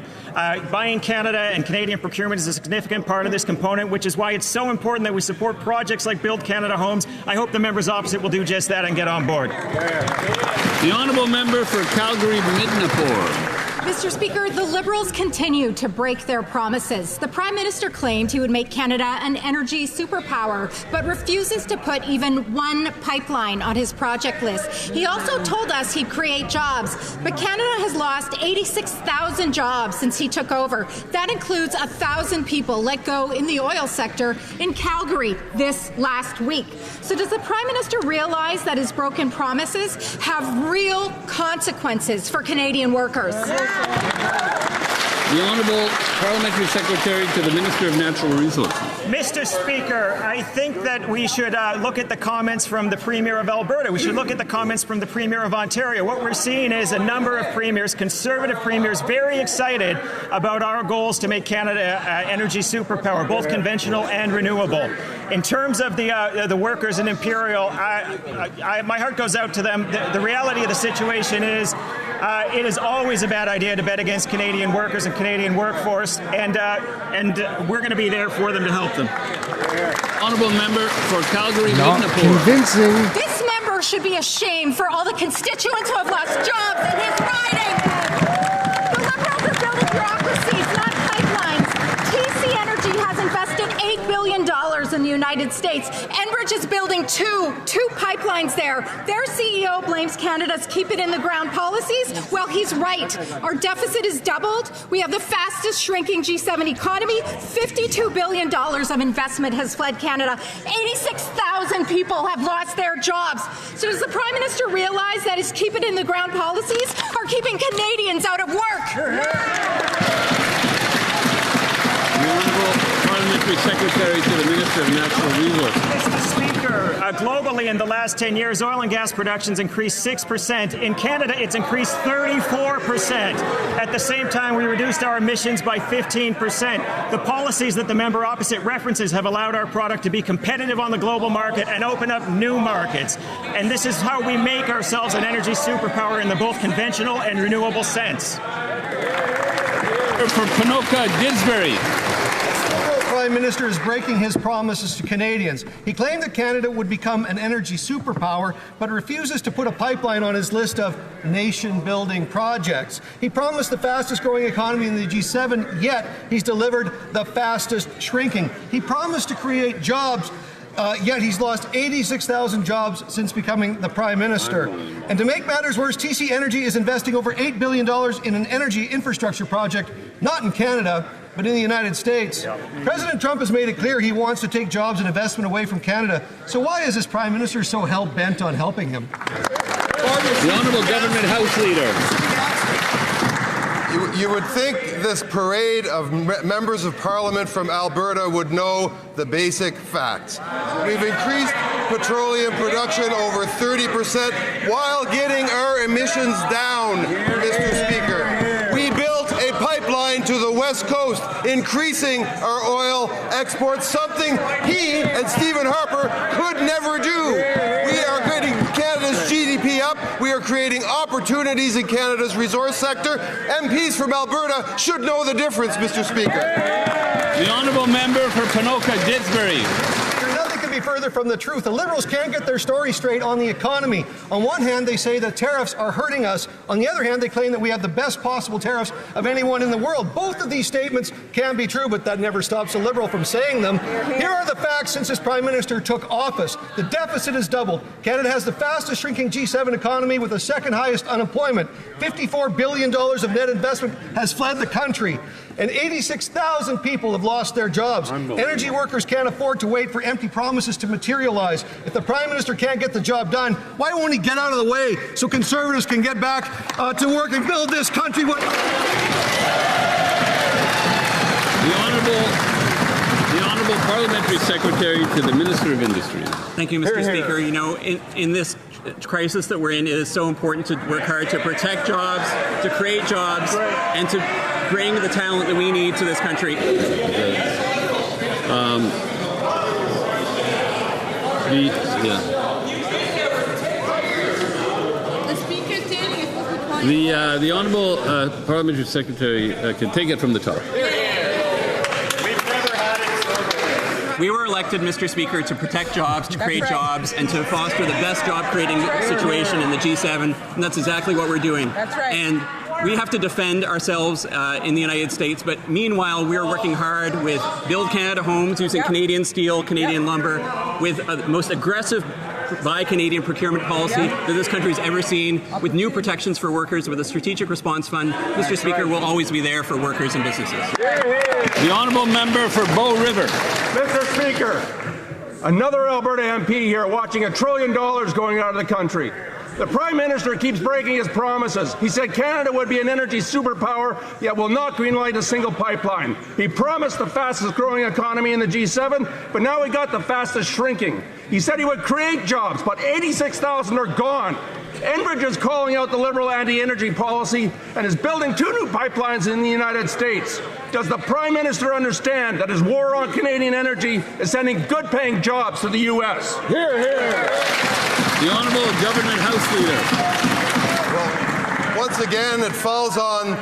Buying Canada and Canadian procurement is a significant part of this component, which is why it's so important that we support projects like Build Canada Homes. I hope the members opposite will do just that and get on board. The Honourable Member for Calgary-Midnapore. Mr. Speaker, the Liberals continue to break their promises. The Prime Minister claimed he would make Canada an energy superpower, but refuses to put even one pipeline on his project list. He also told us he'd create jobs, but Canada has lost 86,000 jobs since he took over. That includes 1,000 people let go in the oil sector in Calgary this last week. So does the Prime Minister realize that his broken promises have real consequences for Canadian workers? The Honourable Parliamentary Secretary to the Minister of Natural Resources. Mr. Speaker, I think that we should look at the comments from the Premier of Alberta. We should look at the comments from the Premier of Ontario. What we're seeing is a number of premiers, conservative premiers, very excited about our goals to make Canada energy superpower, both conventional and renewable. In terms of the workers in Imperial, my heart goes out to them. The reality of the situation is it is always a bad idea to bet against Canadian workers and Canadian workforce, and we're going to be there for them to help them. Honourable Member for Calgary-Midnapore. Not convincing. This member should be ashamed for all the constituents who have lost jobs in his riding. The Liberals are building bureaucracies, not pipelines. TC Energy has billion in the United States. Enbridge is building two pipelines there. Their CEO blames Canada's keep it in the ground policies. Well, he's right. Our deficit is doubled. We have the fastest shrinking G7 economy. $52 billion of investment has fled Canada. 86,000 people have lost their jobs. So does the Prime Minister realize that his keep it in the ground policies are keeping Canadians out of work? Parliamentary Secretary to the Minister of Natural Resources. Mr. Speaker, globally in the last 10 years, oil and gas production's increased 6%. In Canada, it's increased 34%. At the same time, we reduced our emissions by 15%. The policies that the member opposite references have allowed our product to be competitive on the global market and open up new markets. And this is how we make ourselves an energy superpower in the both conventional and renewable sense. For Ponoka Didsbury. Prime Minister is breaking his promises to Canadians. He claimed that Canada would become an energy superpower, but refuses to put a pipeline on his list of nation-building projects. He promised the fastest-growing economy in the G7, yet he's delivered the fastest shrinking. He promised to create jobs, yet he's lost 86,000 jobs since becoming the Prime Minister. And to make matters worse, TC Energy is investing over $8 billion in an energy infrastructure project, not in Canada, but in the United States. President Trump has made it clear he wants to take jobs and investment away from Canada. So why is this Prime Minister so hell-bent on helping him? The Honourable Government House Leader. You would think this parade of members of Parliament from Alberta would know the basic facts. We've increased petroleum production over 30% while getting our emissions down, Mr. Speaker. We built a pipeline to the West Coast, increasing our oil exports, something he and Stephen Harper could never do. We are getting Canada's GDP up. We are creating opportunities in Canada's resource sector. MPs from Alberta should know the difference, Mr. Speaker. The Honourable Member for Ponoka Didsbury. Nothing could be further from the truth. The Liberals can't get their story straight on the economy. On one hand, they say that tariffs are hurting us. On the other hand, they claim that we have the best possible tariffs of anyone in the world. Both of these statements can be true, but that never stops a Liberal from saying them. Here are the facts since this Prime Minister took office. The deficit has doubled. Canada has the fastest shrinking G7 economy with the second highest unemployment. $54 billion of net investment has fled the country. And 86,000 people have lost their jobs. Energy workers can't afford to wait for empty promises to materialize. If the Prime Minister can't get the job done, why won't he get out of the way so Conservatives can get back to work and build this country? The Honourable Parliamentary Secretary to the Minister of Industry. Thank you, Mr. Speaker. You know, in this crisis that we're in, it is so important to work hard to protect jobs, to create jobs, and to bring the talent that we need to this country. The Honourable Parliamentary Secretary can take it from the top. We were elected, Mr. Speaker, to protect jobs, to create jobs, and to foster the best job-creating situation in the G7, and that's exactly what we're doing. That's right. And we have to defend ourselves in the United States, but meanwhile, we're working hard with Build Canada Homes, using Canadian steel, Canadian lumber, with the most aggressive Buy Canadian procurement policy that this country's ever seen, with new protections for workers, with a strategic response fund. Mr. Speaker, will always be there for workers and businesses. The Honourable Member for Bow River. Mr. Speaker, another Alberta MP here watching $1 trillion going out of the country. The Prime Minister keeps breaking his promises. He said Canada would be an energy superpower, yet will not greenlight a single pipeline. He promised the fastest growing economy in the G7, but now we got the fastest shrinking. He said he would create jobs, but 86,000 are gone. Enbridge is calling out the Liberal anti-energy policy and is building 2 new pipelines in the United States. Does the Prime Minister understand that his war on Canadian energy is sending good-paying jobs to the U.S.? Hear, hear. The Honourable Government House Leader. Well, once again, it falls on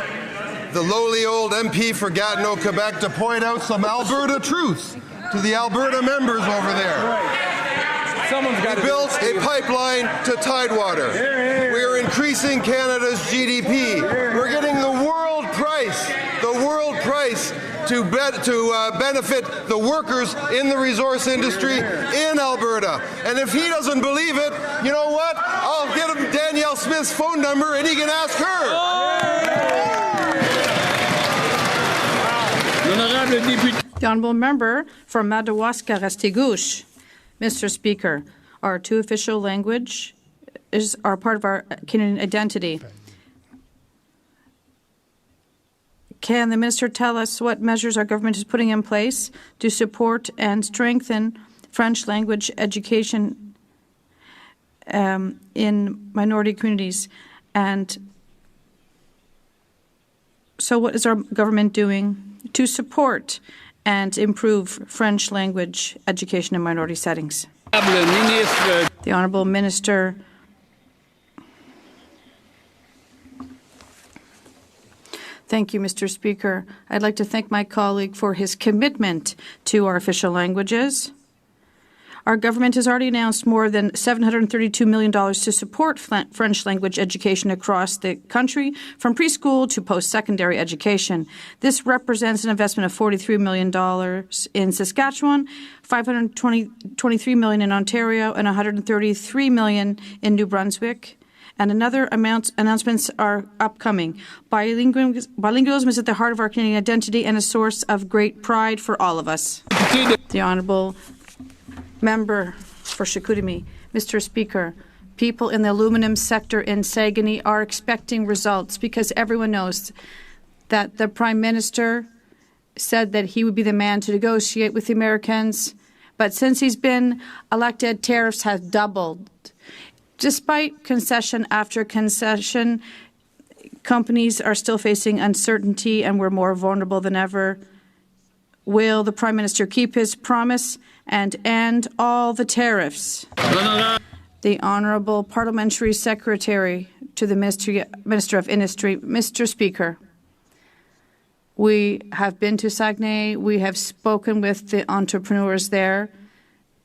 the lowly old MP for Gatineau, Quebec, to point out some Alberta truths to the Alberta members over there. We built a pipeline to Tidewater. We are increasing Canada's GDP. We're getting the world price to benefit the workers in the resource industry in Alberta. And if he doesn't believe it, you know what? I'll get him Danielle Smith's phone number and he can ask her. The honourable member for Madawaska-Restigouche. Mr. Speaker, our two official languages are part of our Canadian identity. Can the minister tell us what measures our government is putting in place to support and strengthen French language education in minority communities? And so what is our government doing to support and improve French language education in minority settings? The Honourable Minister. Thank you, Mr. Speaker. I'd like to thank my colleague for his commitment to our official languages. Our government has already announced more than $732 million to support French language education across the country, from preschool to post-secondary education. This represents an investment of $43 million in Saskatchewan, $523 million in Ontario, and $133 million in New Brunswick. And another announcements are upcoming. Bilingualism is at the heart of our Canadian identity and a source of great pride for all of us. The Honourable Member for Chicoutimi. Mr. Speaker, people in the aluminum sector in Saguenay are expecting results because everyone knows that the Prime Minister said that he would be the man to negotiate with the Americans. But since he's been elected, tariffs have doubled. Despite concession after concession, companies are still facing uncertainty and we're more vulnerable than ever. Will the Prime Minister keep his promise and end all the tariffs? The Honourable Parliamentary Secretary to the Minister of Industry. Mr. Speaker, we have been to Saguenay. We have spoken with the entrepreneurs there.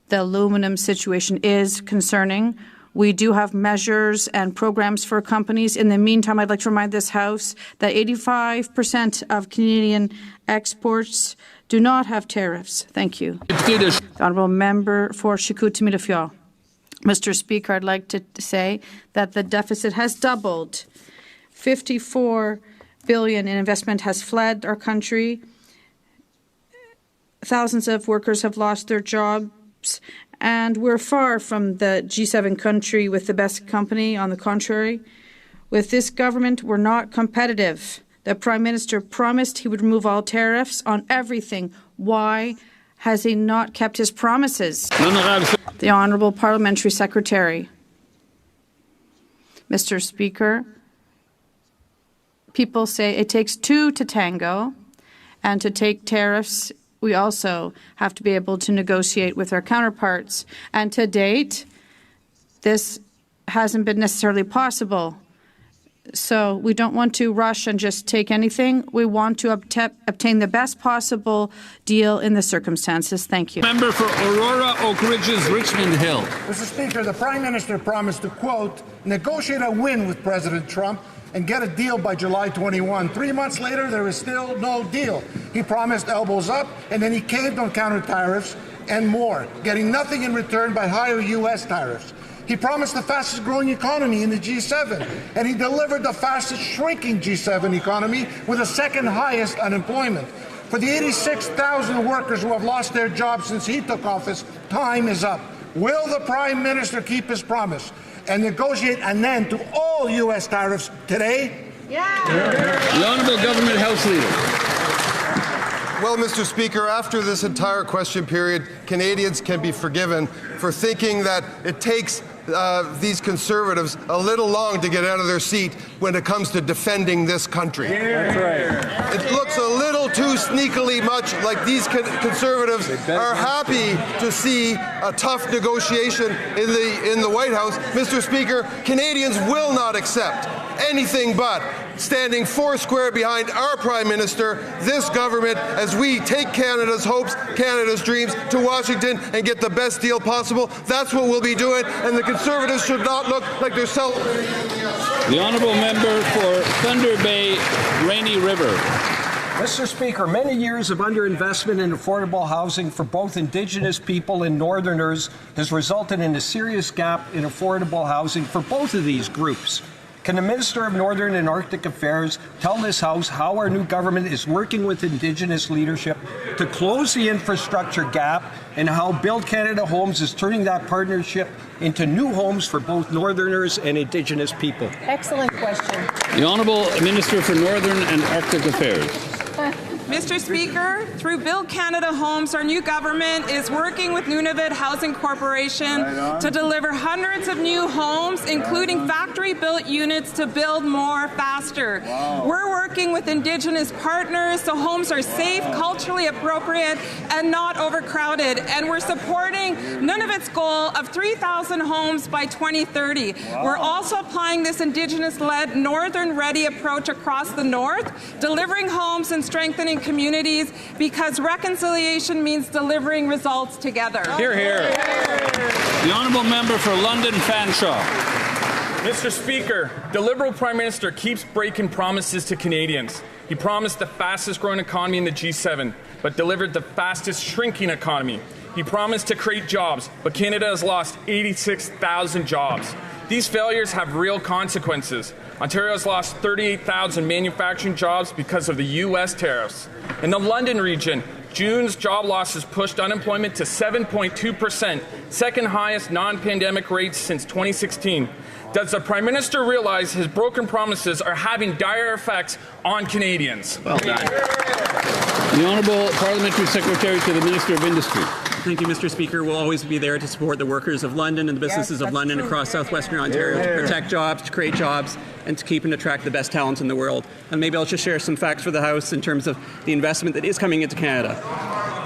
The aluminum situation is concerning. We do have measures and programs for companies. In the meantime, I'd like to remind this House that 85% of Canadian exports do not have tariffs. Thank you. The Honourable Member for Chicoutimi-Le-Fjord. Mr. Speaker, I'd like to say that the deficit has doubled. $54 billion in investment has fled our country. Thousands of workers have lost their jobs. And we're far from the G7 country with the best company. On the contrary, with this government, we're not competitive. The Prime Minister promised he would remove all tariffs on everything. Why has he not kept his promises? The Honourable Parliamentary Secretary. Mr. Speaker, people say it takes two to tango, and to take tariffs, we also have to be able to negotiate with our counterparts. And to date, this hasn't been necessarily possible. So we don't want to rush and just take anything. We want to obtain the best possible deal in the circumstances. Thank you. Member for Aurora, Oak Ridges, Richmond Hill. Mr. Speaker, the Prime Minister promised to, quote, negotiate a win with President Trump and get a deal by July 21. 3 months later, there is still no deal. He promised elbows up, and then he caved on counter tariffs and more, getting nothing in return but higher U.S. tariffs. He promised the fastest growing economy in the G7, and he delivered the fastest shrinking G7 economy with the second highest unemployment. For the 86,000 workers who have lost their jobs since he took office, time is up. Will the Prime Minister keep his promise and negotiate an end to all U.S. tariffs today? The Honourable Government House Leader. Well, Mr. Speaker, after this entire question period, Canadians can be forgiven for thinking that it takes these Conservatives a little long to get out of their seat when it comes to defending this country. That's right. It looks a little too sneakily much like these Conservatives are happy to see a tough negotiation in the White House. Mr. Speaker, Canadians will not accept anything but standing foursquare behind our Prime Minister, this government, as we take Canada's hopes, Canada's dreams to Washington and get the best deal possible. That's what we'll be doing, and the Conservatives should not look like they're The Honourable Member for Thunder Bay, Rainy River. Mr. Speaker, many years of underinvestment in affordable housing for both Indigenous people and Northerners has resulted in a serious gap in affordable housing for both of these groups. Can the Minister of Northern and Arctic Affairs tell this House how our new government is working with Indigenous leadership to close the infrastructure gap and how Build Canada Homes is turning that partnership into new homes for both Northerners and Indigenous people? Excellent question. The Honourable Minister for Northern and Arctic Affairs. Mr. Speaker, through Build Canada Homes, our new government is working with Nunavut Housing Corporation to deliver hundreds of new homes, including factory-built units to build more faster. We're working with Indigenous partners so homes are safe, culturally appropriate, and not overcrowded. And we're supporting Nunavut's goal of 3,000 homes by 2030. We're also applying this Indigenous-led Northern-ready approach across the North, delivering homes and strengthening communities, because reconciliation means delivering results together. Hear, hear. The Honourable Member for London Fanshawe. Mr. Speaker, the Liberal Prime Minister keeps breaking promises to Canadians. He promised the fastest growing economy in the G7, but delivered the fastest shrinking economy. He promised to create jobs, but Canada has lost 86,000 jobs. These failures have real consequences. Ontario has lost 38,000 manufacturing jobs because of the U.S. tariffs. In the London region, June's job losses pushed unemployment to 7.2%, second highest non-pandemic rates since 2016. Does the Prime Minister realize his broken promises are having dire effects on Canadians? Well done. The Honourable Parliamentary Secretary to the Minister of Industry. Thank you, Mr. Speaker. We'll always be there to support the workers of London and the businesses of London across southwestern Ontario to protect jobs, to create jobs, and to keep and attract the best talent in the world. And maybe I'll just share some facts for the House in terms of the investment that is coming into Canada.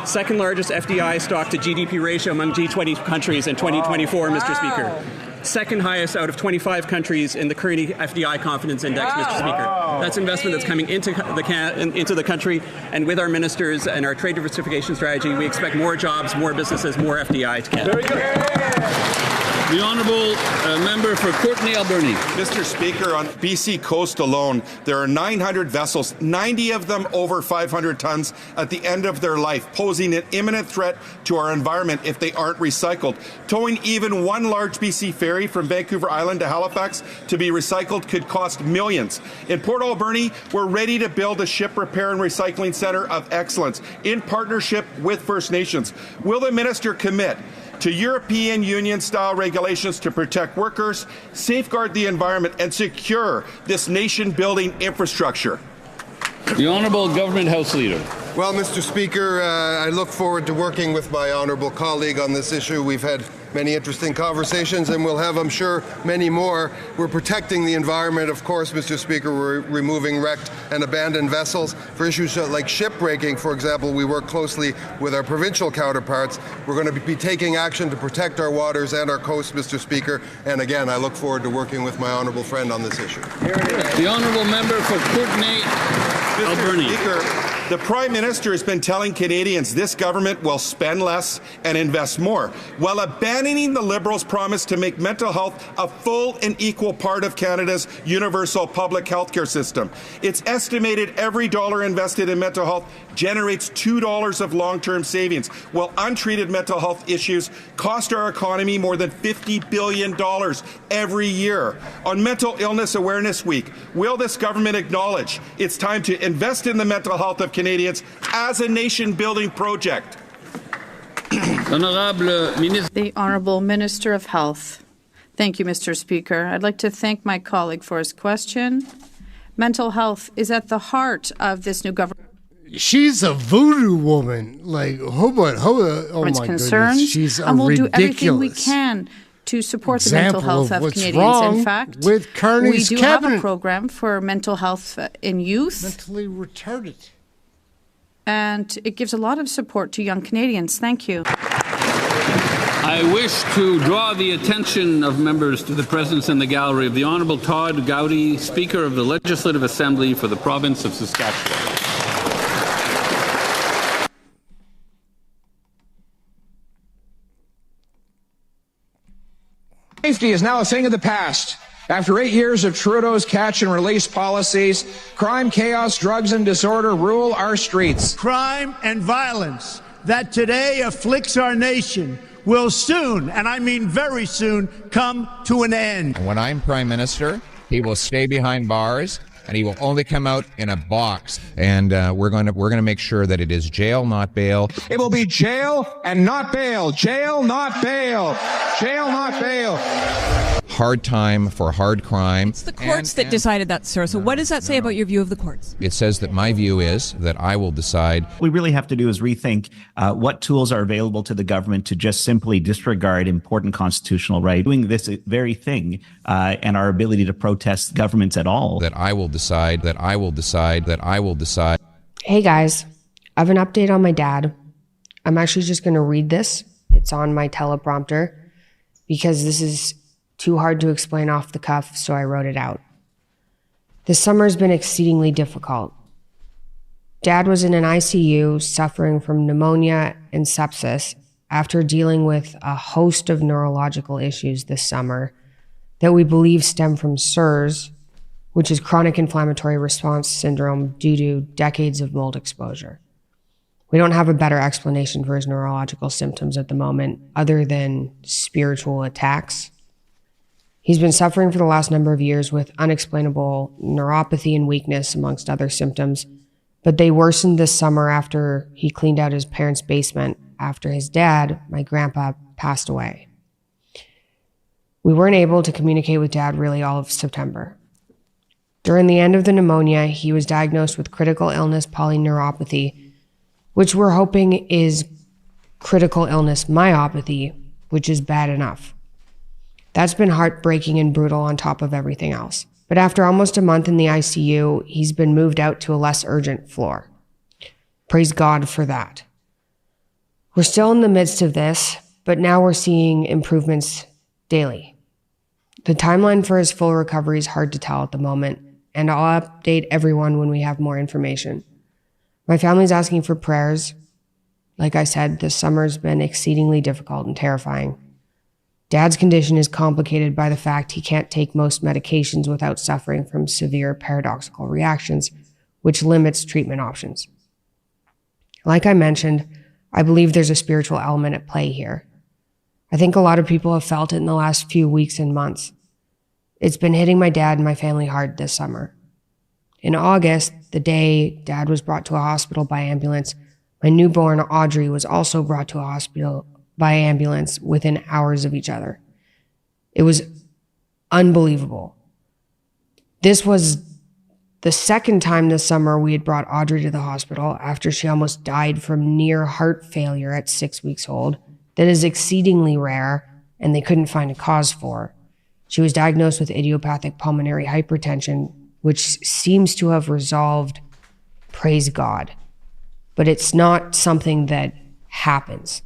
Second largest FDI stock to GDP ratio among G20 countries in 2024, Mr. Speaker. Second highest out of 25 countries in the Carney FDI Confidence Index, Mr. Speaker. That's investment that's coming into the country, and with our ministers and our trade diversification strategy, we expect more jobs, more businesses, more FDI to Canada. Very good. The Honourable Member for Courtenay, Alberni. Mr. Speaker, on BC coast alone, there are 900 vessels, 90 of them over 500 tons at the end of their life, posing an imminent threat to our environment if they aren't recycled. Towing even one large BC ferry from Vancouver Island to Halifax to be recycled could cost millions. In Port Alberni, we're ready to build a ship repair and recycling centre of excellence in partnership with First Nations. Will the Minister commit to European Union-style regulations to protect workers, safeguard the environment, and secure this nation-building infrastructure? The Honourable Government House Leader. Well, Mr. Speaker, I look forward to working with my honourable colleague on this issue. We've had many interesting conversations, and we'll have, I'm sure, many more. We're protecting the environment, of course, Mr. Speaker. We're removing wrecked and abandoned vessels. For issues like shipbreaking, for example, we work closely with our provincial counterparts. We're going to be taking action to protect our waters and our coasts, Mr. Speaker. And again, I look forward to working with my honourable friend on this issue. The Honourable Member for Courtenay, Alberni. Mr. Speaker, the Prime Minister has been telling Canadians this government will spend less and invest more, while abandoning the Liberals' promise to make mental health a full and equal part of Canada's universal public health care system. It's estimated every dollar invested in mental health generates $2 of long-term savings, while untreated mental health issues cost our economy more than $50 billion every year. On Mental Illness Awareness Week, will this government acknowledge it's time to invest in the mental health of Canadians as a nation-building project? The Honourable Minister of Health. Thank you, Mr. Speaker. I'd like to thank my colleague for his question. Mental health is at the heart of this new government. She's a voodoo woman. Like, oh my concerns, goodness. She's a and we'll ridiculous do everything we can to support the mental health of Canadians. Wrong in fact, with Carney's we do cabinet. have a program for mental health in youth. Mentally retarded. And it gives a lot of support to young Canadians. Thank you. I wish to draw the attention of members to the presence in the gallery of the Honourable Todd Gowdy, Speaker of the Legislative Assembly for the Province of Saskatchewan. Safety is now a thing of the past. After 8 years of Trudeau's catch and release policies, crime, chaos, drugs, and disorder rule our streets. Crime and violence that today afflicts our nation will soon, and I mean very soon, come to an end. When I'm Prime Minister, he will stay behind bars, and he will only come out in a box. And we're going to make sure that it is jail, not bail. It will be jail and not bail. Jail, not bail. Jail, not bail. Hard time for hard crime. It's the courts that decided that, sir. So what does that say about your view of the courts? It says that my view is that I will decide. What we really have to do is rethink what tools are available to the government to just simply disregard important constitutional rights. Doing this very thing and our ability to protest governments at all. That I will decide, that I will decide, that I will decide. Hey guys, I have an update on my dad. I'm actually just going to read this. It's on my teleprompter because this is too hard to explain off the cuff, so I wrote it out. This summer has been exceedingly difficult. Dad was in an ICU suffering from pneumonia and sepsis after dealing with a host of neurological issues this summer that we believe stem from CIRS, which is chronic inflammatory response syndrome due to decades of mold exposure. We don't have a better explanation for his neurological symptoms at the moment other than spiritual attacks. He's been suffering for the last number of years with unexplainable neuropathy and weakness, amongst other symptoms, but they worsened this summer after he cleaned out his parents' basement after his dad, my grandpa, passed away. We weren't able to communicate with Dad really all of September. During the end of the pneumonia, he was diagnosed with critical illness polyneuropathy, which we're hoping is critical illness myopathy, which is bad enough. That's been heartbreaking and brutal on top of everything else. But after almost a month in the ICU, he's been moved out to a less urgent floor. Praise God for that. We're still in the midst of this, but now we're seeing improvements daily. The timeline for his full recovery is hard to tell at the moment, and I'll update everyone when we have more information. My family's asking for prayers. Like I said, this summer's been exceedingly difficult and terrifying. Dad's condition is complicated by the fact he can't take most medications without suffering from severe paradoxical reactions, which limits treatment options. Like I mentioned, I believe there's a spiritual element at play here. I think a lot of people have felt it in the last few weeks and months. It's been hitting my dad and my family hard this summer. In August, the day Dad was brought to a hospital by ambulance, my newborn Audrey was also brought to a hospital by ambulance within hours of each other. It was unbelievable. This was the second time this summer we had brought Audrey to the hospital after she almost died from near heart failure at 6 weeks old. That is exceedingly rare, and they couldn't find a cause for. She was diagnosed with idiopathic pulmonary hypertension, which seems to have resolved, praise God. But it's not something that happens.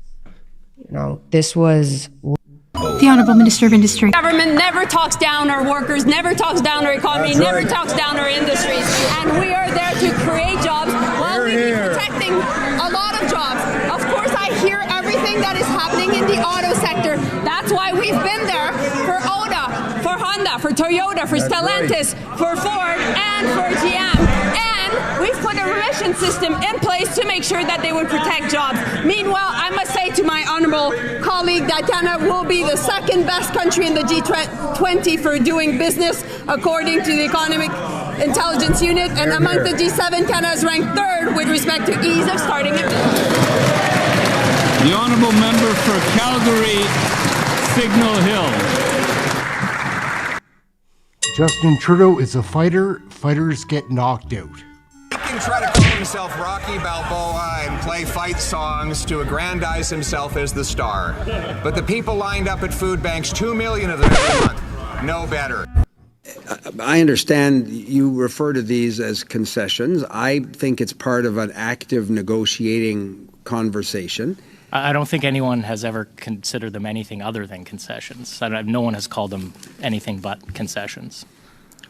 You know, this was... The Honourable Minister of Industry. Government never talks down our workers, never talks down our economy, never talks down our industries. And we are there to create jobs while we be protecting a lot of jobs. Of course, I hear everything that is happening in the auto sector. That's why we've been there for Oda, for Honda, for Toyota, for Stellantis, for Ford, and for GM. And we've put a remission system in place to make sure that they would protect jobs. Meanwhile, I must say to my honourable colleague that Canada will be the second best country in the G20 for doing business, according to the Economic Intelligence Unit. And among the G7, Canada is ranked third with respect to ease of starting a business. The honourable member for Calgary, Signal Hill. Justin Trudeau is a fighter. Fighters get knocked out. He can try to call himself Rocky Balboa and play fight songs to aggrandize himself as the star. But the people lined up at food banks, 2 million of them every month, know better. I understand you refer to these as concessions. I think it's part of an active negotiating conversation. I don't think anyone has ever considered them anything other than concessions. No one has called them anything but concessions.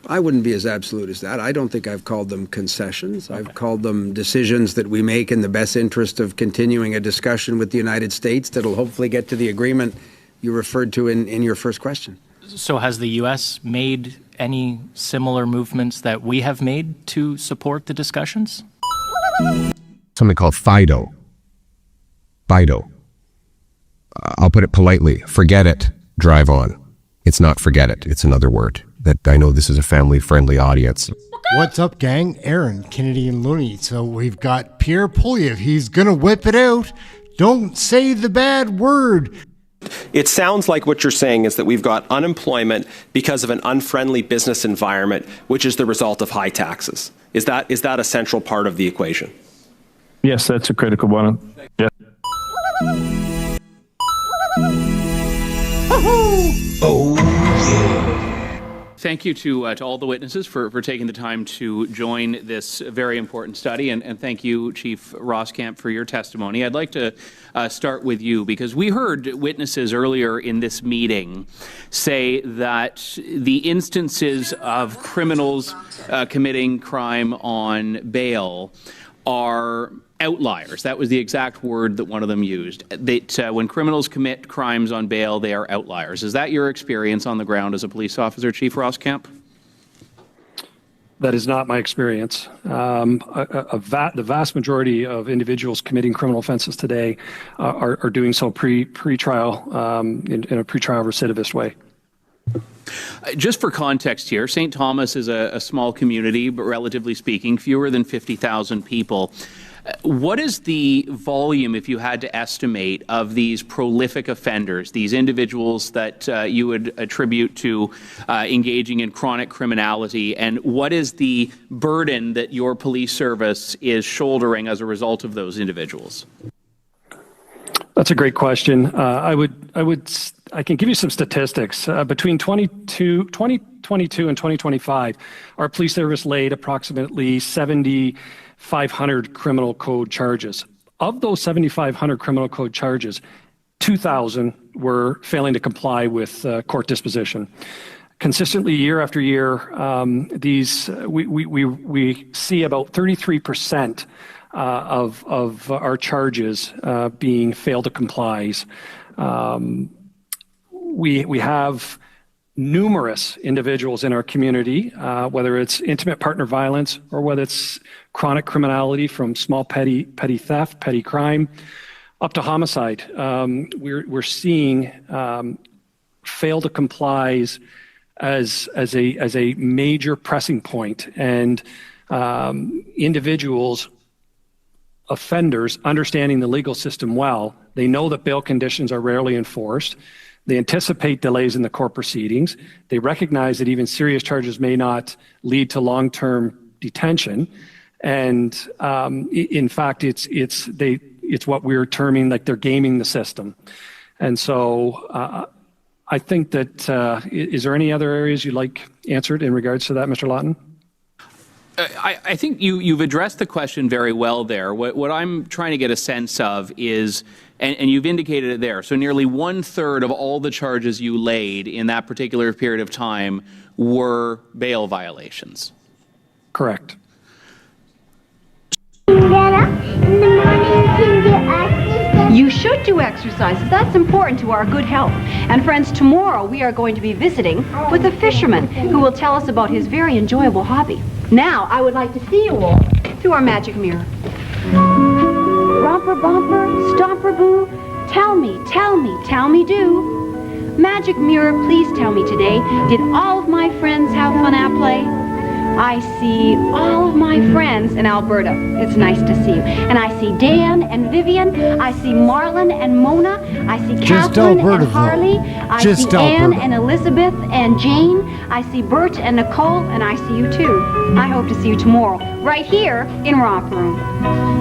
I wouldn't be as absolute as that. I don't think I've called them concessions. Okay. I've called them decisions that we make in the best interest of continuing a discussion with the United States that'll hopefully get to the agreement you referred to in your first question. So has the U.S. made any similar movements that we have made to support the discussions? Something called FIDO. FIDO. I'll put it politely. Forget it, drive on. It's not forget it. It's another word. That I know this is a family-friendly audience. What's up, gang? Aaron, Kennedy and Looney. So we've got Pierre Poilievre. He's going to whip it out. Don't say the bad word. It sounds like what you're saying is that we've got unemployment because of an unfriendly business environment, which is the result of high taxes. Is that a central part of the equation? Yes, that's a critical one. Yeah. Oh, yeah. Thank you to all the witnesses for taking the time to join this very important study, and thank you, Chief Roskamp, for your testimony. I'd like to start with you, because we heard witnesses earlier in this meeting say that the instances of criminals committing crime on bail are outliers. That was the exact word that one of them used. That when criminals commit crimes on bail, they are outliers. Is that your experience on the ground as a police officer, Chief Roskamp? That is not my experience. The vast majority of individuals committing criminal offenses today are doing so pre-trial in a pre-trial recidivist way. Just for context here, St. Thomas is a small community, but relatively speaking, fewer than 50,000 people. What is the volume, if you had to estimate, of these prolific offenders, these individuals that you would attribute to engaging in chronic criminality, and what is the burden that your police service is shouldering as a result of those individuals? That's a great question. I can give you some statistics. Between 2022 and 2025, our police service laid approximately 7,500 criminal code charges. Of those 7,500 criminal code charges, 2,000 were failing to comply with court disposition. Consistently, year after year, we see about 33% of our charges being failed to comply. We have numerous individuals in our community, whether it's intimate partner violence or whether it's chronic criminality from small petty theft, petty crime, up to homicide. We're seeing fail to comply as a major pressing point, and individuals, offenders, understanding the legal system well, they know that bail conditions are rarely enforced. They anticipate delays in the court proceedings. They recognize that even serious charges may not lead to long-term detention. And in fact, it's what we're terming like they're gaming the system. And so I think that, is there any other areas you'd like answered in regards to that, Mr. Lawton? I think you've addressed the question very well there. What I'm trying to get a sense of is, and you've indicated it there, so nearly 1/3 of all the charges you laid in that particular period of time were bail violations. Correct. You should do exercises. That's important to our good health. And friends, tomorrow we are going to be visiting with a fisherman who will tell us about his very enjoyable hobby. Now, I would like to see you all through our magic mirror. Romper, bumper, stomper, boo, tell me, do. Magic mirror, please tell me today, did all of my friends have fun at play? I see all of my friends in Alberta. It's nice to see you. And I see Dan and Vivian. I see Marlon and Mona. I see Catherine and Harley. I see Anne and Elizabeth and Jane. I see Bert and Nicole, and I see you too. I hope to see you tomorrow, right here in Romper Room.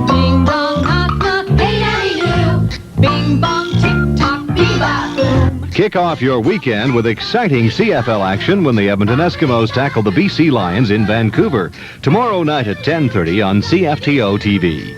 Ding dong, knock knock, hey daddy do. Bing bong, tick tock, bebop boom. Kick off your weekend with exciting CFL action when the Edmonton Eskimos tackle the BC Lions in Vancouver. Tomorrow night at 10:30 on CFTO TV.